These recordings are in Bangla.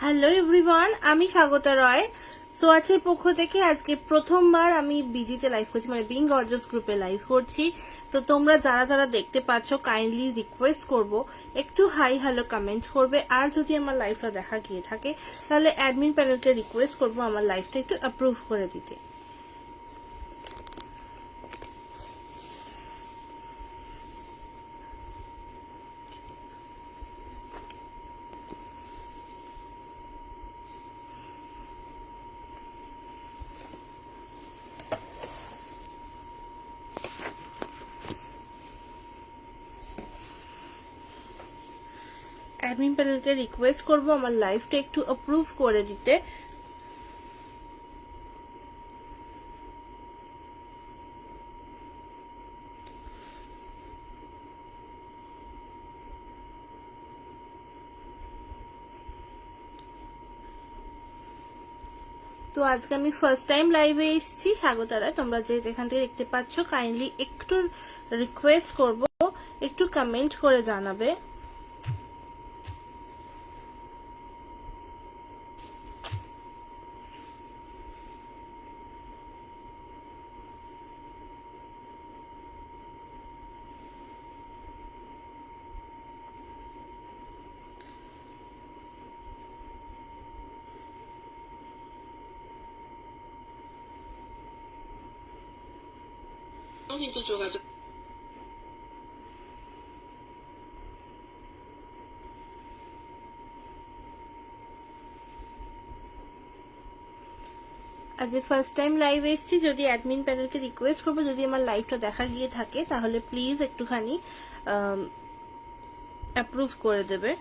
হ্যালো এভরিওয়ান, আমি স্বাগতা রয়। সোয়াচের পক্ষ থেকে আজকে প্রথমবার আমি বিজিতে লাইভ করছি, মানে বিং গর্জাস গ্রুপে লাইভ করছি। তো তোমরা যারা যারা দেখতে পাচ্ছ, কাইন্ডলি রিকোয়েস্ট করব একটু হাই হ্যালো কমেন্ট করবে। আর যদি আমার লাইভটা দেখা গিয়ে থাকে তাহলে অ্যাডমিন প্যানেলকে রিকোয়েস্ট করব আমার লাইভটা একটু অ্যাপ্রুভ করে দিতে। অ্যাডমিন প্যানেলকে রিকোয়েস্ট করব আমার লাইভটা একটু অ্যাপ্রুভ করে দিতে। তো আজকে আমি ফার্স্ট টাইম লাইভে এসেছি। স্বাগতারা, তোমরা যে যেখান থেকে দেখতে পাচ্ছ কাইন্ডলি একটু রিকোয়েস্ট করব একটু কমেন্ট করে জানাবে। কিন্তু যোগাযোগ আজ ফার্স্ট টাইম লাইভ এসেছি। যদি অ্যাডমিন প্যানেলকে রিকোয়েস্ট করবো যদি আমার লাইভটা দেখা গিয়ে থাকে তাহলে প্লিজ একটুখানি অ্যাপ্রুভ করে দেবে।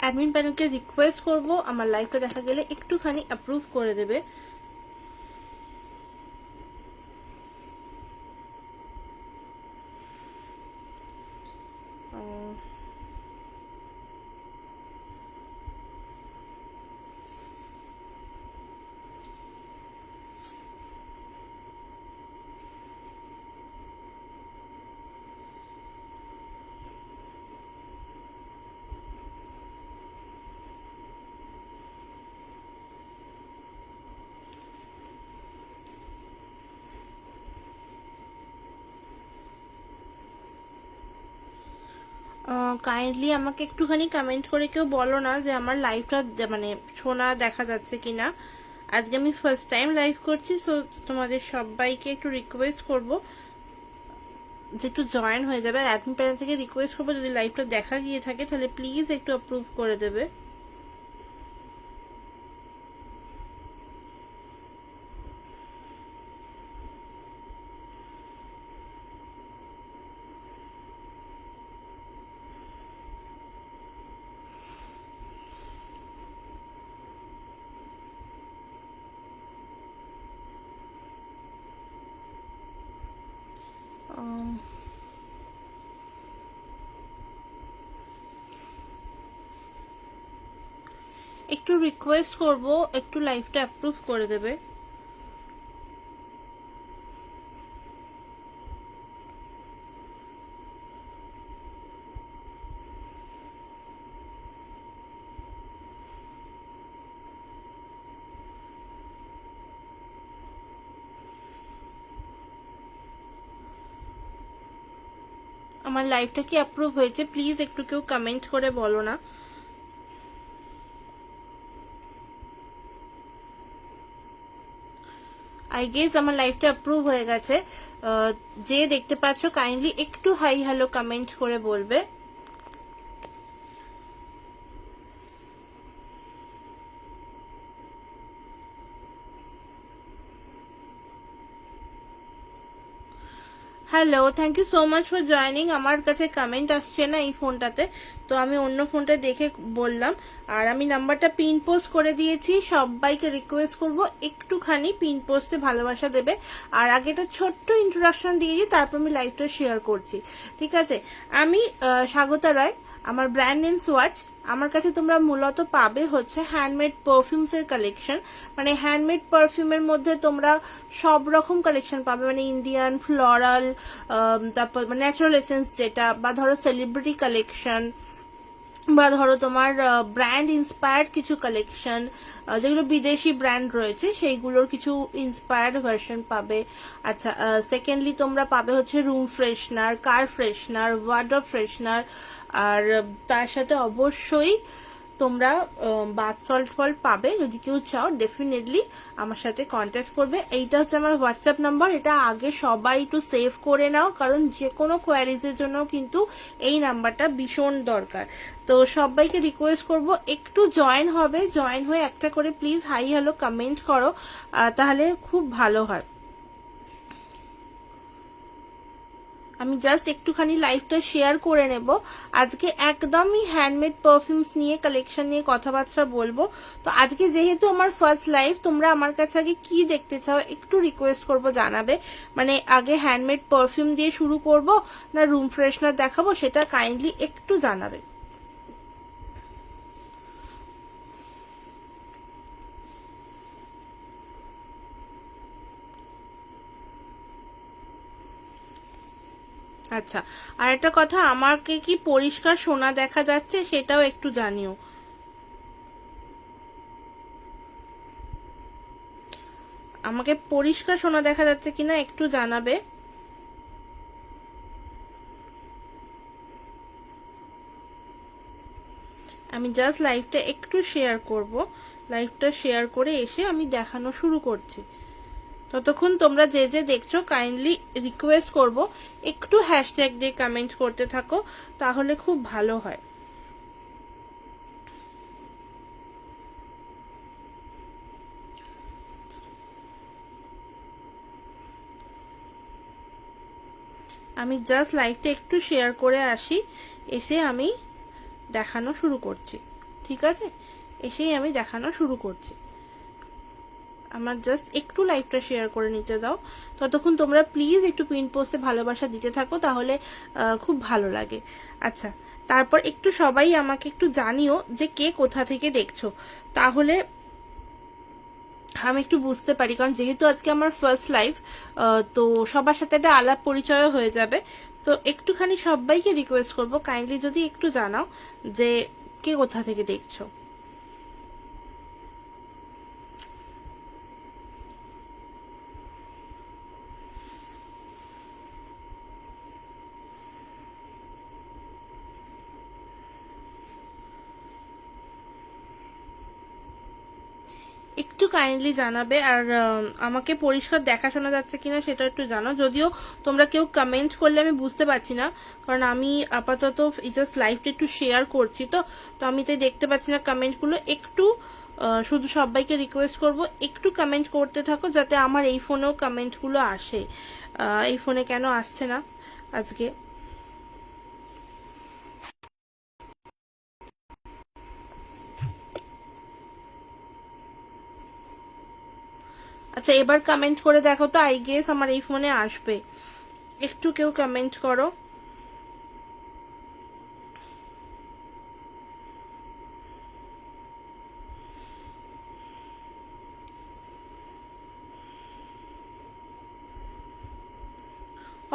অ্যাডমিন প্যানেলকে রিকোয়েস্ট করব আমার লাইভটা দেখা গেলে একটুখানি অ্যাপ্রুভ করে দেবে। কাইন্ডলি আমাকে একটুখানি কমেন্ট করে কেউ বলো না যে আমার লাইভটা মানে শোনা দেখা যাচ্ছে কিনা। আজকে আমি ফার্স্ট টাইম লাইভ করছি, সো তোমাদের সবাইকে একটু রিকোয়েস্ট করব যে একটু জয়েন হয়ে যাবে। আর অ্যাডমিন প্যানেল থেকে রিকোয়েস্ট করবো যদি লাইভটা দেখা গিয়ে থাকে তাহলে প্লিজ একটু অ্যাপ্রুভ করে দেবে। একটু রিকোয়েস্ট করব একটু লাইভটা অ্যাপ্রুভ করে দেবে। আমার লাইভটা কি অ্যাপ্রুভ হয়েছে প্লিজ একটু কেউ কমেন্ট করে বলো না। আই গেস আমার লাইভটা অ্যাপ্রুভ হয়ে গেছে। যে দেখতে পাচ্ছ কাইন্ডলি একটু হাই হ্যালো কমেন্ট করে বলবে। Hello, thank you so much for joining. আমার কাছে কমেন্ট আসছে না এই ফোনটাতে, তো আমি অন্য ফোনটা দেখে বললাম। আর আমি নাম্বারটা পিন পোস্ট করে দিয়েছি, সবাইকে রিকোয়েস্ট করব একটুখানি পিন পোস্টে ভালোবাসা দেবে। আর আগে একটা ছোট্ট ইন্ট্রোডাকশন দিয়েছি, তারপর আমি লাইভটা শেয়ার করছি, ঠিক আছে? আমি স্বাগতা রায়, আমার ব্র্যান্ড নেম সোয়াচ। আমার কাছে তোমরা মূলত পাবে হচ্ছে হ্যান্ডমেড পারফিউমস এর কালেকশন। মানে হ্যান্ডমেড পারফিউমের মধ্যে তোমরা সব রকম কালেকশন পাবে, মানে ইন্ডিয়ান, ফ্লোরাল, তারপর ন্যাচারাল এসেন্স যেটা, বা ধরো সেলিব্রিটি কালেকশন, বা ধরো তোমার ব্র্যান্ড ইন্সপায়ার্ড কিছু কালেকশন, যেগুলো বিদেশি ব্র্যান্ড রয়েছে সেইগুলোর কিছু ইন্সপায়ার্ড ভার্সন পাবে। আচ্ছা, সেকেন্ডলি তোমরা পাবে হচ্ছে room freshener, car freshener, wardrobe freshener. আর তার সাথে অবশ্যই তোমরা বাথ সল্ট ফল্ট পাবে। যদি কেউ চাও ডেফিনেটলি আমার সাথে কন্ট্যাক্ট করবে। এইটা হচ্ছে আমার হোয়াটসঅ্যাপ নাম্বার, এটা আগে সবাই একটু সেভ করে নাও, কারণ যে কোনো কোয়ারিজের জন্য কিন্তু এই নাম্বারটা ভীষণ দরকার। তো সবাইকে রিকোয়েস্ট করব একটু জয়েন হবে, জয়েন হয়ে একটা করে প্লিজ হাই হ্যালো কমেন্ট করো, তাহলে খুব ভালো হয়। আমি জাস্ট একটুখানি লাইভটা শেয়ার করে নেব। আজকে একদমই হ্যান্ডমেড পারফিউমস নিয়ে, কালেকশন নিয়ে কথাবার্তা বলবো। তো আজকে যেহেতু আমার ফার্স্ট লাইভ, তোমরা আমার কাছে আগে কি দেখতে চাও একটু রিকোয়েস্ট করব জানাবে। মানে আগে হ্যান্ডমেড পারফিউম দিয়ে শুরু করব না রুম ফ্রেশনার দেখাবো, সেটা কাইন্ডলি একটু জানাবে। আচ্ছা, আর একটা কথা, আমাকে কি পরিষ্কার সোনা দেখা যাচ্ছে সেটাও একটু জানিও। আমাকে পরিষ্কার সোনা দেখা যাচ্ছে কিনা একটু জানাবে। আমি জাস্ট লাইভটা একটু শেয়ার করব, লাইভটা শেয়ার করে এসে আমি দেখানো শুরু করছি। ততক্ষণ তোমরা যে যে দেখছো কাইন্ডলি রিকোয়েস্ট করব একটু হ্যাশট্যাগ দিয়ে কমেন্ট করতে থাকো, তাহলে খুব ভালো হয়। আমি জাস্ট লাইভটা একটু শেয়ার করে আসি, এসে আমি দেখানো শুরু করছি, ঠিক আছে? এসেই আমি দেখানো শুরু করছি। আমার জাস্ট একটু লাইভটা শেয়ার করে নিতে দাও। ততক্ষণ তোমরা প্লিজ একটু পিন পোস্টে ভালোবাসা দিতে থাকো, তাহলে খুব ভালো লাগে। আচ্ছা, তারপর একটু সবাই আমাকে একটু জানিও যে কে কোথা থেকে দেখছো, তাহলে আমি একটু বুঝতে পারি। কারণ যেহেতু আজকে আমার ফার্স্ট লাইভ, তো সবার সাথে একটা আলাপ পরিচয় হয়ে যাবে। তো একটুখানি সবাইকে রিকোয়েস্ট করবো কাইন্ডলি যদি একটু জানাও যে কে কোথা থেকে দেখছো। একটু কাইন্ডলি জানাবে। আর আমাকে পরিষ্কার দেখা শোনা যাচ্ছে কিনা সেটা একটু জানো। যদিও তোমরা কেউ কমেন্ট করলে আমি বুঝতে পারছি না, কারণ আমি আপাতত জাস্ট লাইভটা একটু শেয়ার করছি, তো তো আমি তাই দেখতে পাচ্ছি না কমেন্টগুলো। একটু শুধু সবাইকে রিকোয়েস্ট করব একটু কমেন্ট করতে থাকো, যাতে আমার এই ফোনেও কমেন্টগুলো আসে। এই ফোনে কেন আসছে না আজকে? আচ্ছা, এবার কমেন্ট করে দেখো তো, আই গেস আমার এই ফোনে আসবে। একটু কেউ কমেন্ট করো।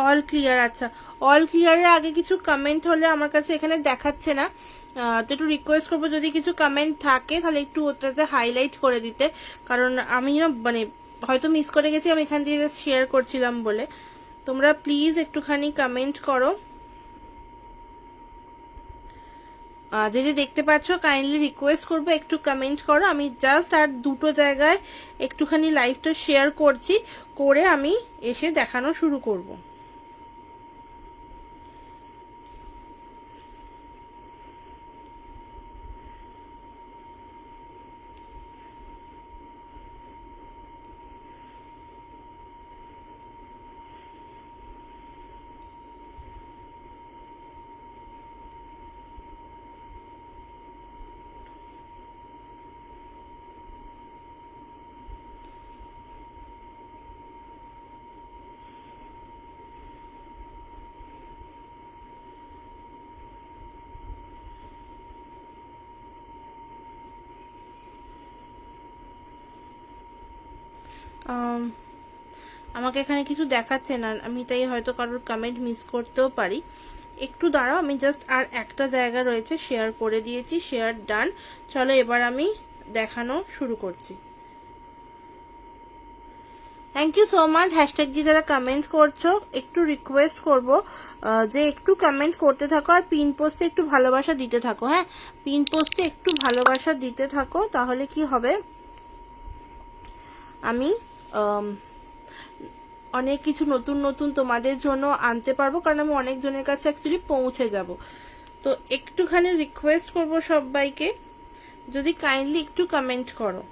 All clear. আচ্ছা, অল ক্লিয়ারের আগে কিছু কমেন্ট হলে আমার কাছে এখানে দেখাচ্ছে না। তো একটু রিকোয়েস্ট করবো যদি কিছু কমেন্ট থাকে তাহলে একটু ওটাতে হাইলাইট করে দিতে, কারণ আমি না মানে হয়তো মিস করে গেছি, আমি এখান থেকে শেয়ার করছিলাম বলে। তোমরা প্লিজ একটুখানি কমেন্ট করো। যদি দেখতে পাচ্ছ কাইন্ডলি রিকোয়েস্ট করবো একটু কমেন্ট করো। আমি জাস্ট আর দুটো জায়গায় একটুখানি লাইভটা শেয়ার করছি, করে আমি এসে দেখানো শুরু করবো। আমাকে এখানে কিছু দেখাচ্ছে না, আমি তাই হয়তো কারোর কমেন্ট মিস করতেও পারি। একটু দাঁড়াও, আমি জাস্ট আর একটা জায়গা রয়েছে শেয়ার করে দিয়েছি, শেয়ার ডান। চলো এবার আমি দেখানো শুরু করছি। Thank you so much hashtag দিয়ে যারা কমেন্ট করছো, একটু রিকোয়েস্ট করব যে একটু কমেন্ট করতে থাকো আর পিন পোস্টে একটু ভালোবাসা দিতে থাকো। হ্যাঁ, পিন পোস্টে একটু ভালোবাসা দিতে থাকো, তাহলে কি হবে আমি অনেক কিছু নতুন নতুন তোমাদের জন্য আনতে পারবো, কারণ আমি অনেকজনের কাছে অ্যাকচুয়ালি পৌঁছে যাব। তো একটুখানি রিকোয়েস্ট করব সবাইকে, যদি কাইন্ডলি একটু কমেন্ট করো।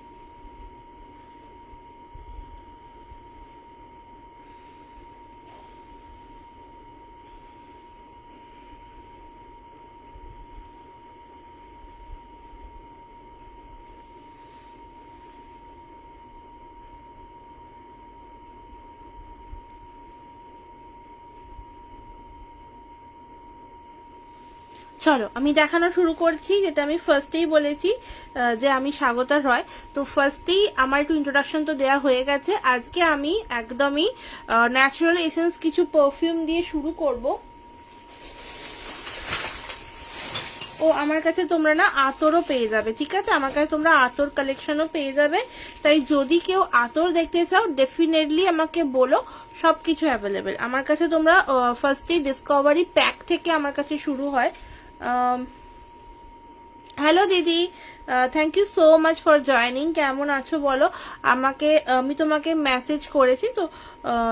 চলো আমি দেখানো শুরু করছি, যেটা আমি ফার্স্টেই বলেছি যে আমি স্বাগতা রয়। তো ফার্স্টেই আমার একটু ইন্ট্রোডাকশন তো দেওয়া হয়ে গেছে। আজকে আমি একদমই ন্যাচারাল এসেন্স কিছু পারফিউম দিয়ে শুরু করব। ও আমার কাছে তোমরা না আতরও পেয়ে যাবে, ঠিক আছে? আমার কাছে তোমরা আতর কালেকশনও পেয়ে যাবে, তাই যদি কেউ আতর দেখতে চাও ডেফিনেটলি আমাকে বলো, সবকিছু অ্যাভেলেবেল আমার কাছে। তোমরা ফার্স্টেই ডিসকভারি প্যাক থেকে আমার কাছে শুরু হয়। হ্যালো দিদি, thank you so much for joining. কেমন আছো বলো আমাকে, আমি তোমাকে মেসেজ করেছি তো,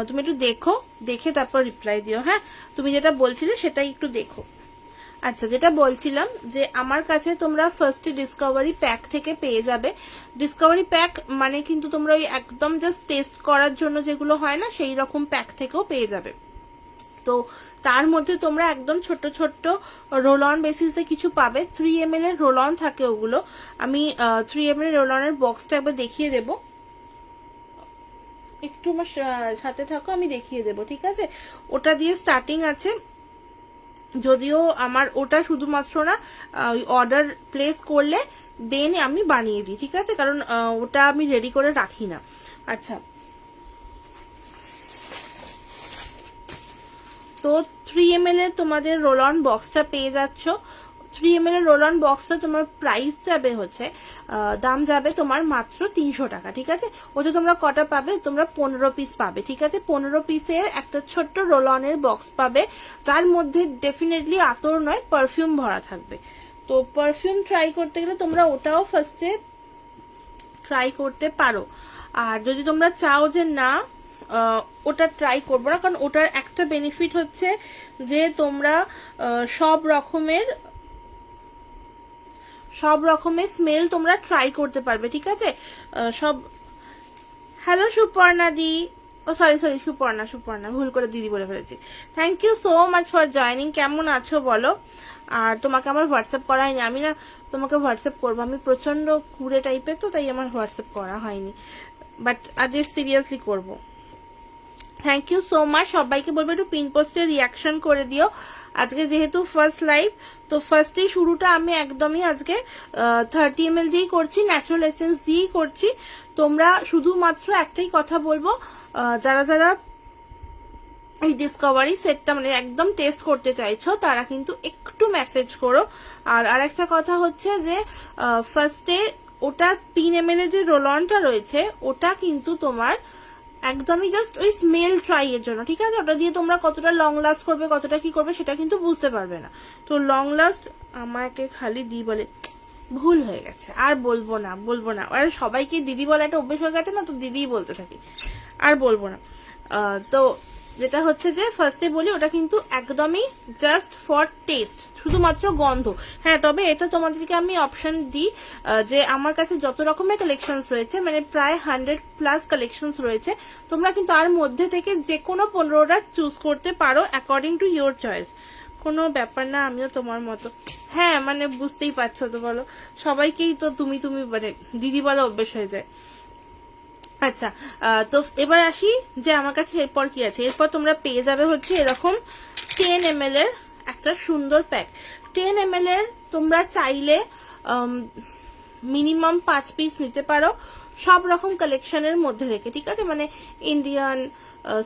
তুমি একটু দেখো, দেখে তারপর রিপ্লাই দিও। হ্যাঁ, তুমি যেটা বলছিলে সেটাই একটু দেখো। আচ্ছা, যেটা বলছিলাম যে আমার কাছে তোমরা ফার্স্টে ডিসকভারি প্যাক থেকে পেয়ে যাবে। ডিসকভারি প্যাক মানে কিন্তু তোমরা ওই একদম জাস্ট টেস্ট করার জন্য যেগুলো হয় না, সেই রকম প্যাক থেকেও পেয়ে যাবে। তো তার মধ্যে তোমরা একদম ছোট্ট ছোট্ট রোল অন বেসিসে কিছু পাবে। 3 ml এর রোল অন থাকে ওগুলো। আমি 3 ml রোল অনের বক্সটা একবার দেখিয়ে দেবো, একটু আমার সাথে থাকো, আমি দেখিয়ে দেবো, ঠিক আছে? ওটা দিয়ে স্টার্টিং আছে, যদিও আমার ওটা শুধুমাত্র না, অর্ডার প্লেস করলে দেন আমি বানিয়ে দিই, ঠিক আছে? কারণ ওটা আমি রেডি করে রাখি না। আচ্ছা, তো 3 ml এর তোমাদের রোল অন বক্সটা পেয়ে যাচ্ছ। 3 ml এর রোল অন বক্সটা তোমার প্রাইস যাবে হচ্ছে, দাম যাবে তোমার মাত্র 300 টাকা, ঠিক আছে? ওতে তোমরা কটা পাবে? তোমরা 15 পিস পাবে, ঠিক আছে? 15 পিসের একটা ছোট্ট রোল অনের বক্স পাবে, তার মধ্যে ডেফিনেটলি আতর নয় পারফিউম ভরা থাকবে। তো পারফিউম ট্রাই করতে গেলে তোমরা ওটাও ফার্স্টে ট্রাই করতে পারো। আর যদি তোমরা চাও যে না ওটা ট্রাই করবো না, কারণ ওটার একটা বেনিফিট হচ্ছে যে তোমরা সব রকমের স্মেল তোমরা ট্রাই করতে পারবে, ঠিক আছে? সব হ্যালো সুপর্ণা দি, ও সরি সুপর্ণা ভুল করে দিদি বলে ফেলেছি। Thank you so much for joining. কেমন আছো বলো? আর তোমাকে আমার হোয়াটসঅ্যাপ করা হয়নি, আমি না তোমাকে হোয়াটসঅ্যাপ করবো, আমি প্রচন্ড কুড়ে টাইপের, তো তাই আমার হোয়াটসঅ্যাপ করা হয়নি, বাট আজ সিরিয়াসলি করবো। Thank you so much. সবাইকে বলবো একটু পিন পোস্টে রিয়াকশন করে দিও। আজকে যেহেতু ফার্স্ট লাইভ, তো ফার্স্টেই শুরুটা আমি একদমই আজকে 30 ml দিয়েই করছি, ন্যাচারাল এসেন্স দিয়েই করছি। তোমরা শুধুমাত্র একটাই কথা বলবো, যারা যারা এই ডিসকভারি সেটটা মানে একদম টেস্ট করতে চাইছো তারা কিন্তু একটু মেসেজ করো। আর আরেকটা কথা হচ্ছে যে ফার্স্টে ওটা 3 ml এর যে রোল অনটা রয়েছে ওটা কিন্তু তোমার একদমই জাস্ট ওই স্মেল ট্রাই এর জন্য, ঠিক আছে? ওটা দিয়ে তোমরা কতটা লং লাস্ট করবে, কতটা কি করবে সেটা কিন্তু বুঝতে পারবে না। তো লং লাস্ট আমাকে খালি দি বলে, ভুল হয়ে গেছে, আর বলবো না। আর সবাইকে দিদি বলে একটা অভ্যেস হয়ে গেছে না, তো দিদিই বলতে থাকি, আর বলবো না। তো যেটা হচ্ছে যে ফার্স্টে বলি ওটা কিন্তু একদমই জাস্ট ফর টেস্ট, শুধুমাত্র গন্ধ। হ্যাঁ, তবে এটা তোমাদেরকে আমি অপশন দিই যে আমার কাছে যত রকমের কালেকশনস রয়েছে, মানে প্রায় 100+ কালেকশনস রয়েছে, তোমরা কিন্তু তার মধ্যে থেকে যে কোনো 15টা চুজ করতে পারো অ্যাকর্ডিং টু ইয়োর চয়েস। কোনো ব্যাপার না, আমিও তোমার মতো। হ্যাঁ, মানে বুঝতেই পারছো তো, বলো সবাইকেই তো তুমি মানে দিদি বলা অভ্যেস হয়ে যায়। আচ্ছা, তো এবার আসি যে আমার কাছে এরপর কি আছে। এরপর তোমরা পেয়ে যাবে হচ্ছে এরকম 10 ml এর একটা সুন্দর প্যাক। 10 ml এর তোমরা চাইলে মিনিমাম 5 পিস নিতে পারো। সব রকম কালেকশনের মধ্যে রেখে, ঠিক আছে, মানে ইন্ডিয়ান,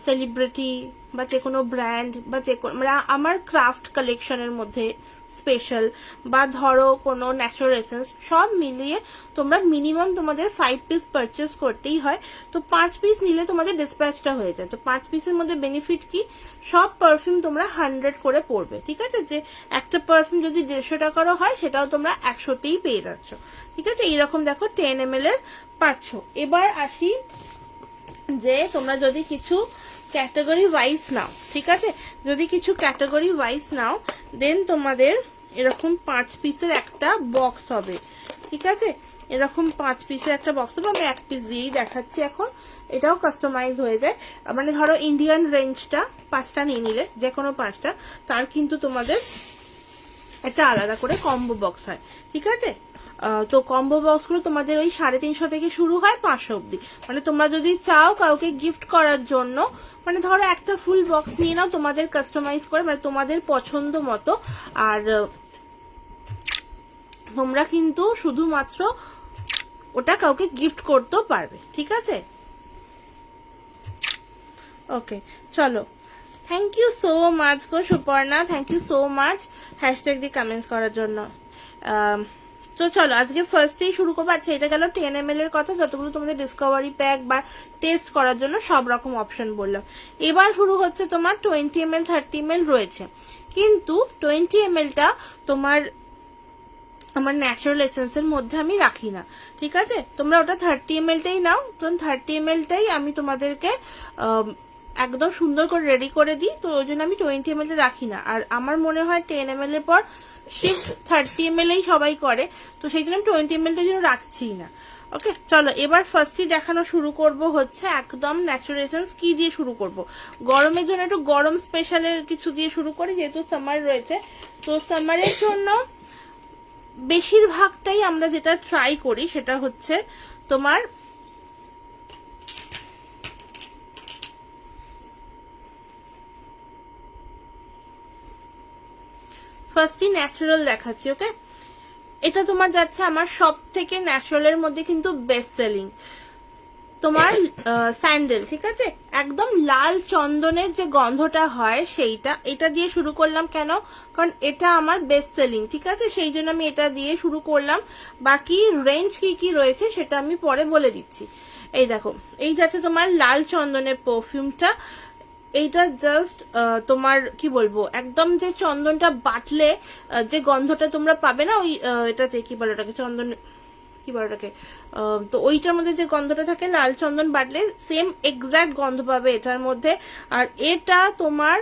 সেলিব্রিটি বা যে কোনো ব্র্যান্ড বা যে কোনো, মানে আমার ক্রাফট কালেকশনের মধ্যে স্পেশাল, বা ধরো কোনো ন্যাচারাল এসেন্স, সব মিলিয়ে তোমরা মিনিমাম তোমাদের 5 পিস পারচেস করতেই হয়। তো 5 পিস নিলে তোমাদের ডিসপ্যাচটা হয়ে যায়। তো 5 পিসের মধ্যে বেনিফিট কি, সব পারফিউম তোমরা 100 করে পড়বে, ঠিক আছে, যে একটা পারফিউম যদি 150 টাকারও হয় সেটাও তোমরা 100তেই পেয়ে যাচ্ছ, ঠিক আছে। এইরকম দেখো 10 ml এর পাচ্ছ। এবার আসি যে তোমরা যদি কিছু ক্যাটাগরি ওয়াইজ নাও, ঠিক আছে, যদি কিছু ক্যাটাগরি ওয়াইজ নাও দেন তোমাদের এরকম 5 পিসের একটা বক্স হবে, ঠিক আছে, এরকম 5 পিসের একটা বক্স হবে। আমি 1 পিস দিয়েই দেখাচ্ছি এখন, এটাও কাস্টমাইজ হয়ে যায়। মানে ধরো ইন্ডিয়ান রেঞ্জটা 5টা নিয়ে নিলে, যে কোনো 5টা, তার কিন্তু তোমাদের একটা আলাদা করে কম্বো বক্স হয়, ঠিক আছে। তো কম্বো বক্সগুলো তোমাদের ওই 350 থেকে শুরু হয় 500 অব্দি। মানে তোমরা যদি চাও কাউকে গিফট করার জন্য, মানে ধরো একটা ফুল বক্স নিয়ে নাও তোমাদের কাস্টমাইজ করে, মানে তোমাদের পছন্দ মতো, আর তোমরা কিন্তু শুধুমাত্র ওটা কাউকে গিফট করতেও পারবে, ঠিক আছে। ওকে, চলো, থ্যাংক ইউ সো মাচ গো Suparna, thank you so much hashtag দিয়ে কমেন্টস করার জন্য। তো চলো আজকে ফার্স্টেই শুরু করবো। আচ্ছা, এটা গেল 10 ml এর কথা, যতগুলো তোমাদের ডিসকভারি প্যাক বা টেস্ট করার জন্য সব রকম অপশন বললাম। এবার শুরু হচ্ছে তোমার 20 ml 30 ml রয়েছে, কিন্তু 20 ml-টা তোমার আমার ন্যাচারাল এসেন্সের মধ্যে আমি রাখি না, ঠিক আছে। তোমরা ওটা 30 ml-টাই নাও, কারণ 30 ml-টাই আমি তোমাদেরকে একদম সুন্দর করে রেডি করে দিই, তো ওই জন্য আমি 20 ml রাখি না। আর আমার মনে হয় 10 ml এর পর শিফট 30 ml এই সবাই করে, তো সেই জন্য আমি 20 ml-টার জন্য রাখছিই না। ওকে, চলো এবার ফার্স্টই দেখানো শুরু করব হচ্ছে একদম ন্যাচারাল এসেন্স। কি দিয়ে শুরু করব, গরমের জন্য একটু গরম স্পেশালের কিছু দিয়ে শুরু করি, যেহেতু সামার রয়েছে। তো সামারের জন্য বেশিরভাগটাই আমরা যেটা ট্রাই করি সেটা হচ্ছে তোমার ফার্স্টই ন্যাচারাল দেখাচ্ছি। ওকে, এটা তোমার যাচ্ছে আমার সব থেকে ন্যাচারালের মধ্যে কিন্তু বেস্ট সেলিং তোমার স্যান্ডেল, ঠিক আছে, একদম লাল চন্দনের যে গন্ধটা হয় সেইটা, এটা দিয়ে শুরু করলাম। কেন, কারণ এটা আমার বেস্ট সেলিং, ঠিক আছে, সেই জন্য আমি এটা দিয়ে শুরু করলাম। বাকি রেঞ্জ কি কি রয়েছে সেটা আমি পরে বলে দিচ্ছি। এই দেখো, এই যাচ্ছে তোমার লাল চন্দনের পারফিউমটা। এইটা জাস্ট তোমার কি বলবো, একদম যে চন্দনটা বাটলে যে গন্ধটা তোমরা পাবে না, ওই এটাতে কি বলে ওটাকে, চন্দন কি বলে ওটাকে, তো ওইটার মধ্যে যে গন্ধটা থাকে লাল চন্দন বাটলে সেম এক্সাক্ট গন্ধ পাবে এটার মধ্যে। আর এটা তোমার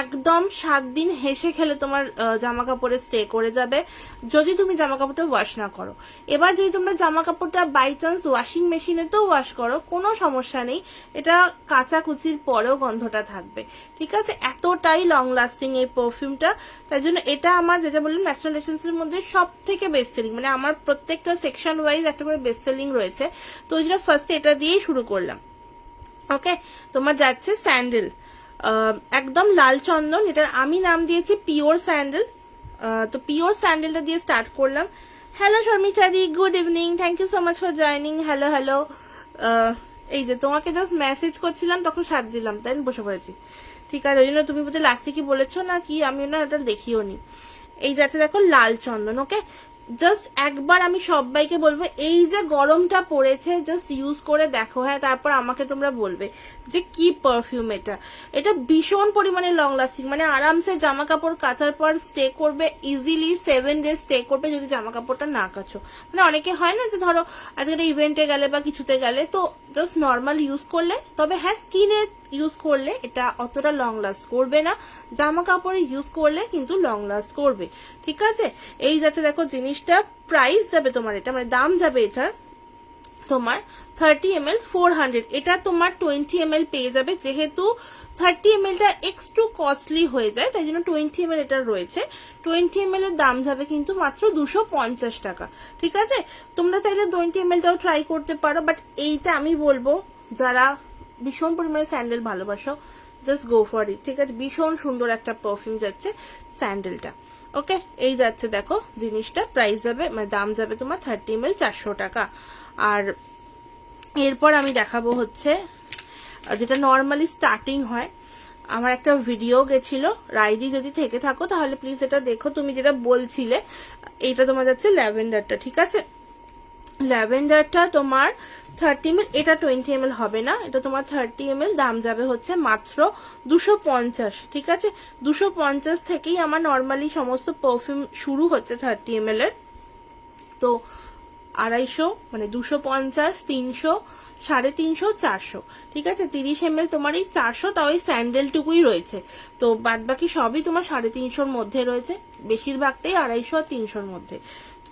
একদম 7 দিন হেসে খেলে তোমার জামা কাপড়ে স্টে করে যাবে, যদি তুমি জামা কাপড়টা ওয়াশ না করো। এবার যদি তোমরা জামা কাপড়টা বাই চান্স ওয়াশিং মেশিনেতেও ওয়াশ করো, কোনো সমস্যা নেই, এটা কাচাকুচির পরেও গন্ধটা থাকবে, ঠিক আছে। এতটাই লং লাস্টিং এই পারফিউমটা, তাই জন্য এটা আমার যেটা বললাম ন্যাচারাল এসেন্সের মধ্যে সব থেকে বেস্ট সেলিং, মানে আমার প্রত্যেকটা সেকশন ওয়াইজ একটা করে বেস্ট সেলিং রয়েছে। তো ওই জন্য ফার্স্টে এটা দিয়েই শুরু করলাম। ওকে, তোমার যাচ্ছে স্যান্ডেল, একদম লাল চন্দন, এটার আমি নাম দিয়েছি পিওর স্যান্ডেল। তো পিওর স্যান্ডেলটা দিয়ে স্টার্ট করলাম। হ্যালো শর্মিষ্ঠা দি, good evening, thank you so much for joining. Hello hello, এই যে তোমাকে জাস্ট মেসেজ করছিলাম তখন সাজছিলাম, তাই বসে পড়েছি, ঠিক আছে। ওই জন্য তুমি বোধহয় লাস্টে কি বলেছো না কি, আমি না ওটা দেখিও নি। এই যাচ্ছে দেখো লাল চন্দন। ওকে, জাস্ট একবার আমি সবাইকে বলবো, এই যে গরমটা পড়েছে জাস্ট ইউজ করে দেখো, হ্যাঁ, তারপর আমাকে তোমরা বলবে যে কি পারফিউম এটা। এটা ভীষণ পরিমাণে লং লাস্টিং, মানে আরামসে জামা কাপড় কাচার পর স্টে করবে, ইজিলি 7 ডেজ স্টে করবে যদি জামা কাপড়টা না কাচো। মানে অনেকে হয় না যে ধরো আজকে একটা ইভেন্টে গেলে বা কিছুতে গেলে তো জাস্ট নর্মাল ইউজ করলে, তবে হ্যাঁ স্কিনে ইউজ করলে এটা অতটা লং লাস্ট করবে না, জামা কাপড়ে ইউজ করলে কিন্তু লং লাস্ট করবে, ঠিক আছে। এই যাচ্ছে দেখো জিনিসটা, প্রাইস যাবে তোমার, এটা মানে দাম যাবে এটার তোমার 30 ml 400, এটা তোমার 20 ml পেয়ে যাবে, যেহেতু 30 ml-টা একটু কস্টলি হয়ে যায় তাই জন্য 20 ml এটা রয়েছে। 20 ml এর দাম যাবে কিন্তু মাত্র 250 টাকা, ঠিক আছে। তোমরা চাইলে 20 ml-টাও ট্রাই করতে পারো, বাট এইটা আমি বলবো যারা ভীষণ পরিমাণে স্যান্ডেল ভালোবাসো জাস্ট গো ফর ইট, ঠিক আছে। ভীষণ সুন্দর একটা পারফিউম যাচ্ছে স্যান্ডেলটা। ওকে, এই যাচ্ছে দেখো জিনিসটা, প্রাইস যাবে মানে দাম যাবে তোমার 30 ml 400 টাকা। আর এরপর আমি দেখাবো হচ্ছে যেটা নর্মালি স্টার্টিং হয়, আমার একটা ভিডিও গেছিল, রাইদি যদি থেকে থাকো তাহলে প্লিজ এটা দেখো। তুমি যেটা বলছিলে, এইটা তোমার যাচ্ছে ল্যাভেন্ডারটা, ঠিক আছে? ল্যাভেন্ডারটা তোমার 30 ml, এটা 20 ml হবে না, এটা তোমার 30 ml, দাম যাবে হচ্ছে মাত্র 250, ঠিক আছে? 250 থেকেই আমার নর্মালি সমস্ত পারফিউম শুরু হচ্ছে 30 ml এর। তো 250, মানে 250, 300, 350, 400, ঠিক আছে? 30 ml তোমার এই 400, তাও এই স্যান্ডেলটুকুই রয়েছে। তো বাদ বাকি সবই তোমার 350-র মধ্যে রয়েছে, বেশিরভাগটাই 250 আর 300-র মধ্যে।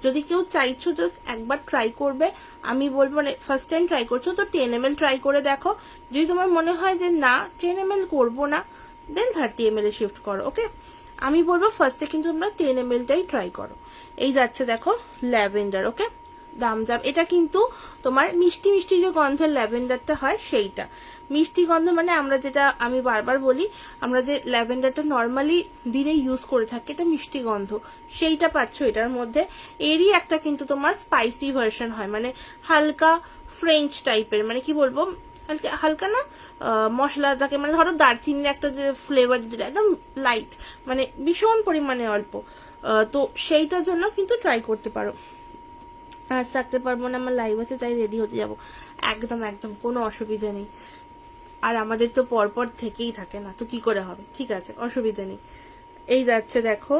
যদি কেউ চাইছো জাস্ট একবার ট্রাই করবে, আমি বলবো, মানে ফার্স্ট টাইম ট্রাই করছো তো 10 ml ট্রাই করে দেখো। যদি তোমার মনে হয় যে না 10 ml করবো না, দেন 30 ml এ শিফট করো, ওকে? আমি বলবো ফার্স্টে কিন্তু তোমরা 10 ml টাই ট্রাই করো। এই যাচ্ছে দেখো ল্যাভেন্ডার, ওকে? দাম যাবে, এটা কিন্তু তোমার মিষ্টি মিষ্টি যে গন্ধের ল্যাভেন্ডারটা হয় সেইটা। মিষ্টি গন্ধ মানে আমরা যেটা, আমি বারবার বলি, আমরা যে ল্যাভেন্ডারটা নর্মালি দিনে ইউজ করে থাকি, এটা মিষ্টি গন্ধ, সেইটা পাচ্ছ এটার মধ্যে। এরই একটা কিন্তু তোমার স্পাইসি ভার্সন হয়, মানে হালকা ফ্রেঞ্চ টাইপের, মানে কি বলবো, হালকা হালকা না, মশলাটাকে, মানে ধরো দারচিনির একটা যে ফ্লেভার দিলে একদম লাইট, মানে ভীষণ পরিমাণে অল্প, তো সেইটার জন্য কিন্তু ট্রাই করতে পারো। আজ থাকতে পারবো না, আমার লাইভ আছে, তাই রেডি হতে যাব। একদম একদম কোনো অসুবিধা নেই, আর আমাদের তো পরপর থেকেই থাকে না, তো কি করে হবে, ঠিক আছে, অসুবিধা নেই। এই যাচ্ছে দেখো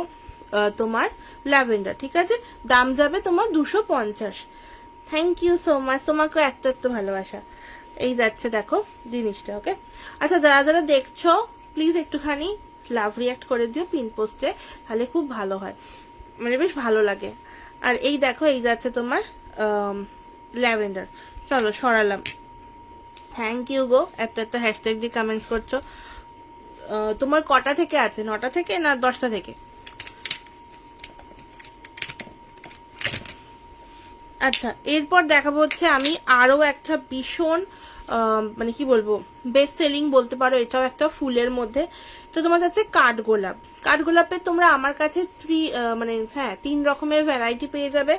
তোমার ল্যাভেন্ডার, ঠিক আছে? দাম যাবে তোমার 250। থ্যাংক ইউ সো মাচ, তোমাকে এত এত ভালোবাসা। এই যাচ্ছে দেখো জিনিসটা, ওকে? আচ্ছা, যারা যারা দেখছো প্লিজ একটুখানি লাভ রিয়াক্ট করে দিও পিন পোস্টে, তাহলে খুব ভালো হয়, মানে বেশ ভালো লাগে। আর এই দেখো, এই যাচ্ছে তোমার ল্যাভেন্ডার। চলো সরালাম। থ্যাংক ইউ গো, এত এত হ্যাশট্যাগ দিয়ে কমেন্টস করছো। তোমার কটা থেকে আছে, 9টা থেকে না 10টা থেকে? আচ্ছা, এরপর দেখাবো হচ্ছে আমি আরো একটা ভীষণ মানে কি বলবো, বেস্ট সেলিং বলতে পারো, এটাও একটা ফুলের মধ্যে। তো তোমার যাচ্ছে কাঠগোলাপ। কাঠগোলাপের তোমরা আমার কাছে মানে হ্যাঁ 3 রকমের ভ্যারাইটি পেয়ে যাবে।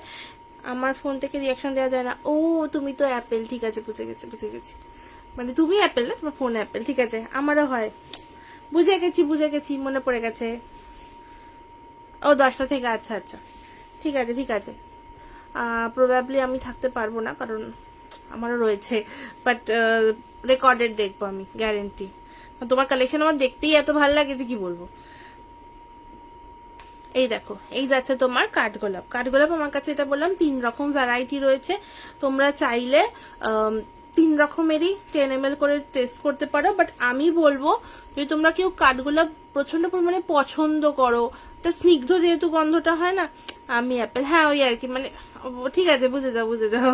আমার ফোন থেকে রিয়াকশন দেওয়া যায় না। ও তুমি তো অ্যাপেল, ঠিক আছে, বুঝে গেছি বুঝে গেছি, মানে তুমি অ্যাপেল না, তোমার ফোন অ্যাপেল, ঠিক আছে, আমারও হয়, বুঝে গেছি বুঝে গেছি, মনে পড়ে গেছে। ও 10টা থেকে, আচ্ছা আচ্ছা, ঠিক আছে ঠিক আছে। প্রবাবলি আমি থাকতে পারবো না, কারণ আমারও রয়েছে, বাট রেকর্ডেড দেখবো আমি, গ্যারেন্টি। তোমার কালেকশন আমার দেখতেই এত ভালো লাগে যে কি বলবো। এই দেখো, এই যাচ্ছে তোমার কাঠগোলাপ। কাঠগোলাপ আমার কাছে, এটা বললাম 3 রকম ভ্যারাইটি রয়েছে। তোমরা চাইলে 3 রকমেরই 10 ml করে টেস্ট করতে পারো, বাট আমি বলবো যদি তোমরা কেউ কাঠগোলাপ প্রচন্ড পরিমাণে পছন্দ করো, এটা স্নিগ্ধ যেহেতু গন্ধটা হয় না, আমি অ্যাপেল, হ্যাঁ ওই আর কি, মানে ঠিক আছে, বুঝে যাও বুঝে যাও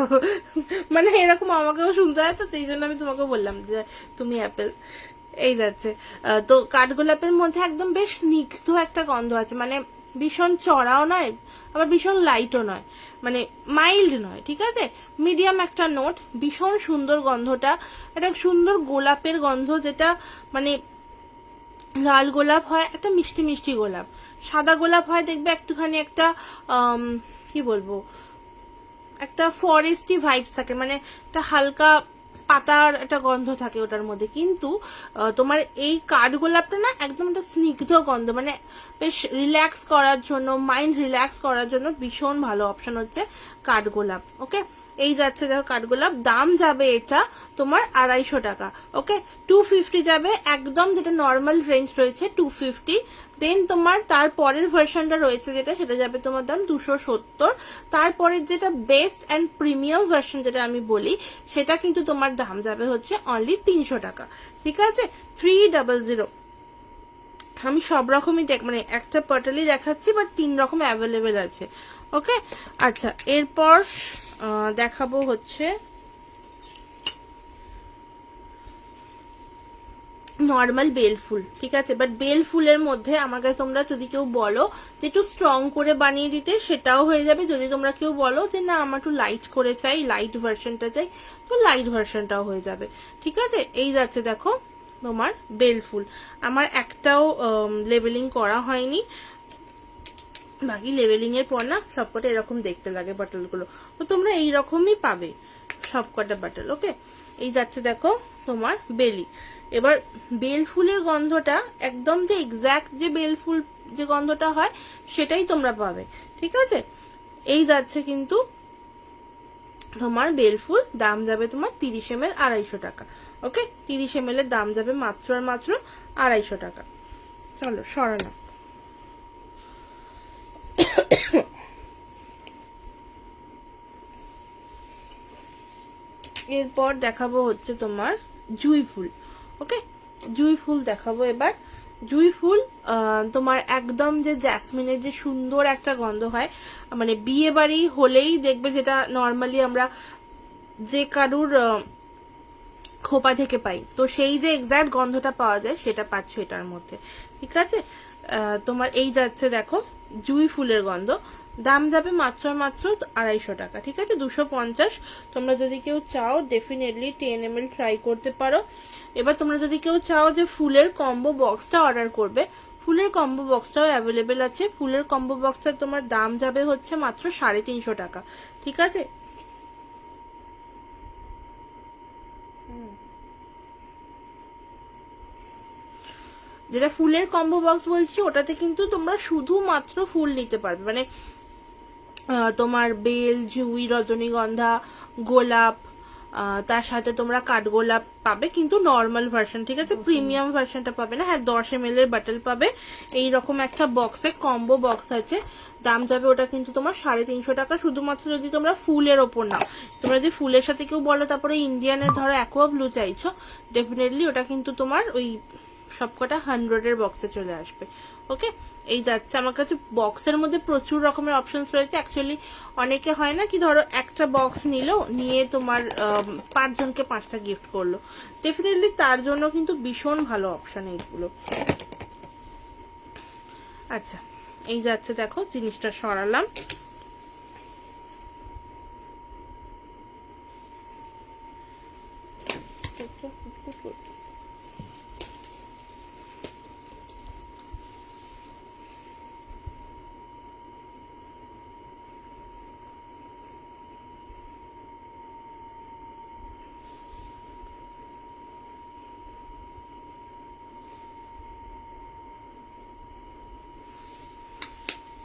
মানে এরকম আমাকেও শুনতে হয়, তো সেই জন্য আমি তোমাকে বললাম যে তুমি অ্যাপেল। এই যাচ্ছে তো কাঠগোলাপের মধ্যে একদম বেশ স্নিগ্ধ একটা গন্ধ আছে, মানে ভীষণ চড়াও নয়, আবার ভীষণ লাইটও নয়, মানে মাইল্ড নয়, ঠিক আছে, মিডিয়াম একটা নোট, ভীষণ সুন্দর গন্ধটা। একটা সুন্দর গোলাপের গন্ধ, যেটা মানে লাল গোলাপ হয় একটা মিষ্টি মিষ্টি গোলাপ, সাদা গোলাপ হয় দেখবে একটুখানি একটা কি বলবো, একটা ফরেস্টি ভাইবস থাকে, মানে একটা হালকা পাতার একটা গন্ধ থাকে ওটার মধ্যে। কিন্তু তোমার এই কাঠগোলাপটা না একদম একটা স্নিগ্ধ গন্ধ, মানে বেশ রিল্যাক্স করার জন্য, মাইন্ড রিল্যাক্স করার জন্য ভীষণ ভালো অপশন হচ্ছে কাঠগোলাপ, ওকে? এই যাচ্ছে দেখো কাঠগোলাপ, দাম যাবে এটা তোমার 250 টাকা, ওকে? 250 যাবে একদম, যেটা নর্মাল রেঞ্জ রয়েছে 250। দেন তোমার তারপরের ভার্সনটা রয়েছে যেটা, সেটা যাবে তোমার দাম 270। তারপরের যেটা বেস্ট অ্যান্ড প্রিমিয়াম ভার্সন যেটা আমি বলি, সেটা কিন্তু তোমার দাম যাবে হচ্ছে অনলি 300 টাকা, ঠিক আছে? 300। আমি সব রকমই মানে একটা পার্টালি দেখাচ্ছি, বাট 3 রকম অ্যাভেলেবেল আছে, ওকে? আচ্ছা, এরপর দেখাবো হচ্ছে নর্মাল বেল ফুল, ঠিক আছে? বাট বেল ফুলের মধ্যে আমার কাছে তোমরা যদি কেউ বলো যে একটু স্ট্রং করে বানিয়ে দিতে, সেটাও হয়ে যাবে। যদি তোমরা কেউ বলো যে না আমার একটু লাইট করে চাই, লাইট ভার্সনটা চাই, তো লাইট ভার্সনটাও হয়ে যাবে, ঠিক আছে? এই যাচ্ছে দেখো তোমার বেল ফুল। আমার একটাও লেবেলিং করা হয়নি, বাকি লেবেলিং এর পর না সবকটা এরকম দেখতে লাগে বাটলগুলো, তো তোমরা এইরকমই পাবে, সবকটা বাটল। ওকে, এই যাচ্ছে দেখো তোমার বেলি। এবার বেল ফুলের গন্ধটা একদম যে এক্স্যাক্ট যে বেল ফুল যে গন্ধটা হয় সেটাই তোমরা পাবে, ঠিক আছে। এই যাচ্ছে কিন্তু তোমার বেল ফুল, দাম যাবে তোমার 30 ml 250 টাকা। ওকে, 30 ml এর দাম যাবে মাত্র আর মাত্র 250 টাকা। চলো সরানো। এরপর দেখাবো হচ্ছে তোমার জুঁই ফুল। ওকে, জুঁই ফুল দেখাবো এবার। জুঁই ফুল তোমার একদম যে জ্যাসমিনের যে সুন্দর একটা গন্ধ হয়, মানে বিয়ে বাড়ি হলেই দেখবে যেটা নর্মালি আমরা যে কারুর খোপা থেকে পাই, তো সেই যে এক্সাক্ট গন্ধটা পাওয়া যায় সেটা পাচ্ছ এটার মধ্যে, ঠিক আছে। তোমার এই যাচ্ছে দেখো জুঁই ফুলের গন্ধ, দাম যাবে মাত্র মাত্র 250 টাকা, ঠিক আছে, 250। তোমরা যদি কেউ চাও ডেফিনেটলি 10 ml ট্রাই করতে পারো। এবার তোমরা যদি কেউ চাও যে ফুলের কম্বো বক্সটা অর্ডার করবে, ফুলের কম্বো বক্সটাও অ্যাভেলেবেল আছে। ফুলের কম্বো বক্সটা তোমার দাম যাবে হচ্ছে মাত্র 350 টাকা, ঠিক আছে। যেটা ফুলের কম্বো বক্স বলছি ওটাতে কিন্তু তোমরা শুধুমাত্র ফুল নিতে পারবে, মানে তোমার বেল, জুঁই, রজনীগন্ধা, গোলাপ, তার সাথে তোমরা কাঠগোলাপ পাবে, কিন্তু নর্মাল ভার্সন, ঠিক আছে, প্রিমিয়াম ভার্সনটা পাবে না। হ্যাঁ, 10 ml এর বাটল পাবে। এইরকম একটা বক্সে কম্বো বক্স আছে, দাম যাবে ওটা কিন্তু তোমার 350 টাকা, শুধুমাত্র যদি তোমরা ফুলের ওপর নাও। তোমরা যদি ফুলের সাথে কেউ বলো তারপরে ইন্ডিয়ানের ধরো অ্যাকোয়া ব্লু চাইছো, ডেফিনেটলি ওটা কিন্তু তোমার ওই সবকটা 100 এর বক্সে চলে আসবে। ওকে, এই যাচ্ছে আমার কাছে বক্সের মধ্যে প্রচুর রকমের অপশনস রয়েছে। অ্যাকচুয়ালি অনেকে হয় না কি, ধরো একটা বক্স নিলো, নিয়ে তোমার 5 জনকে 5টা গিফট করলো, ডেফিনেটলি তার জন্য কিন্তু ভীষণ ভালো অপশন এইগুলো। আচ্ছা, এই যাচ্ছে দেখো জিনিসটা সরালাম।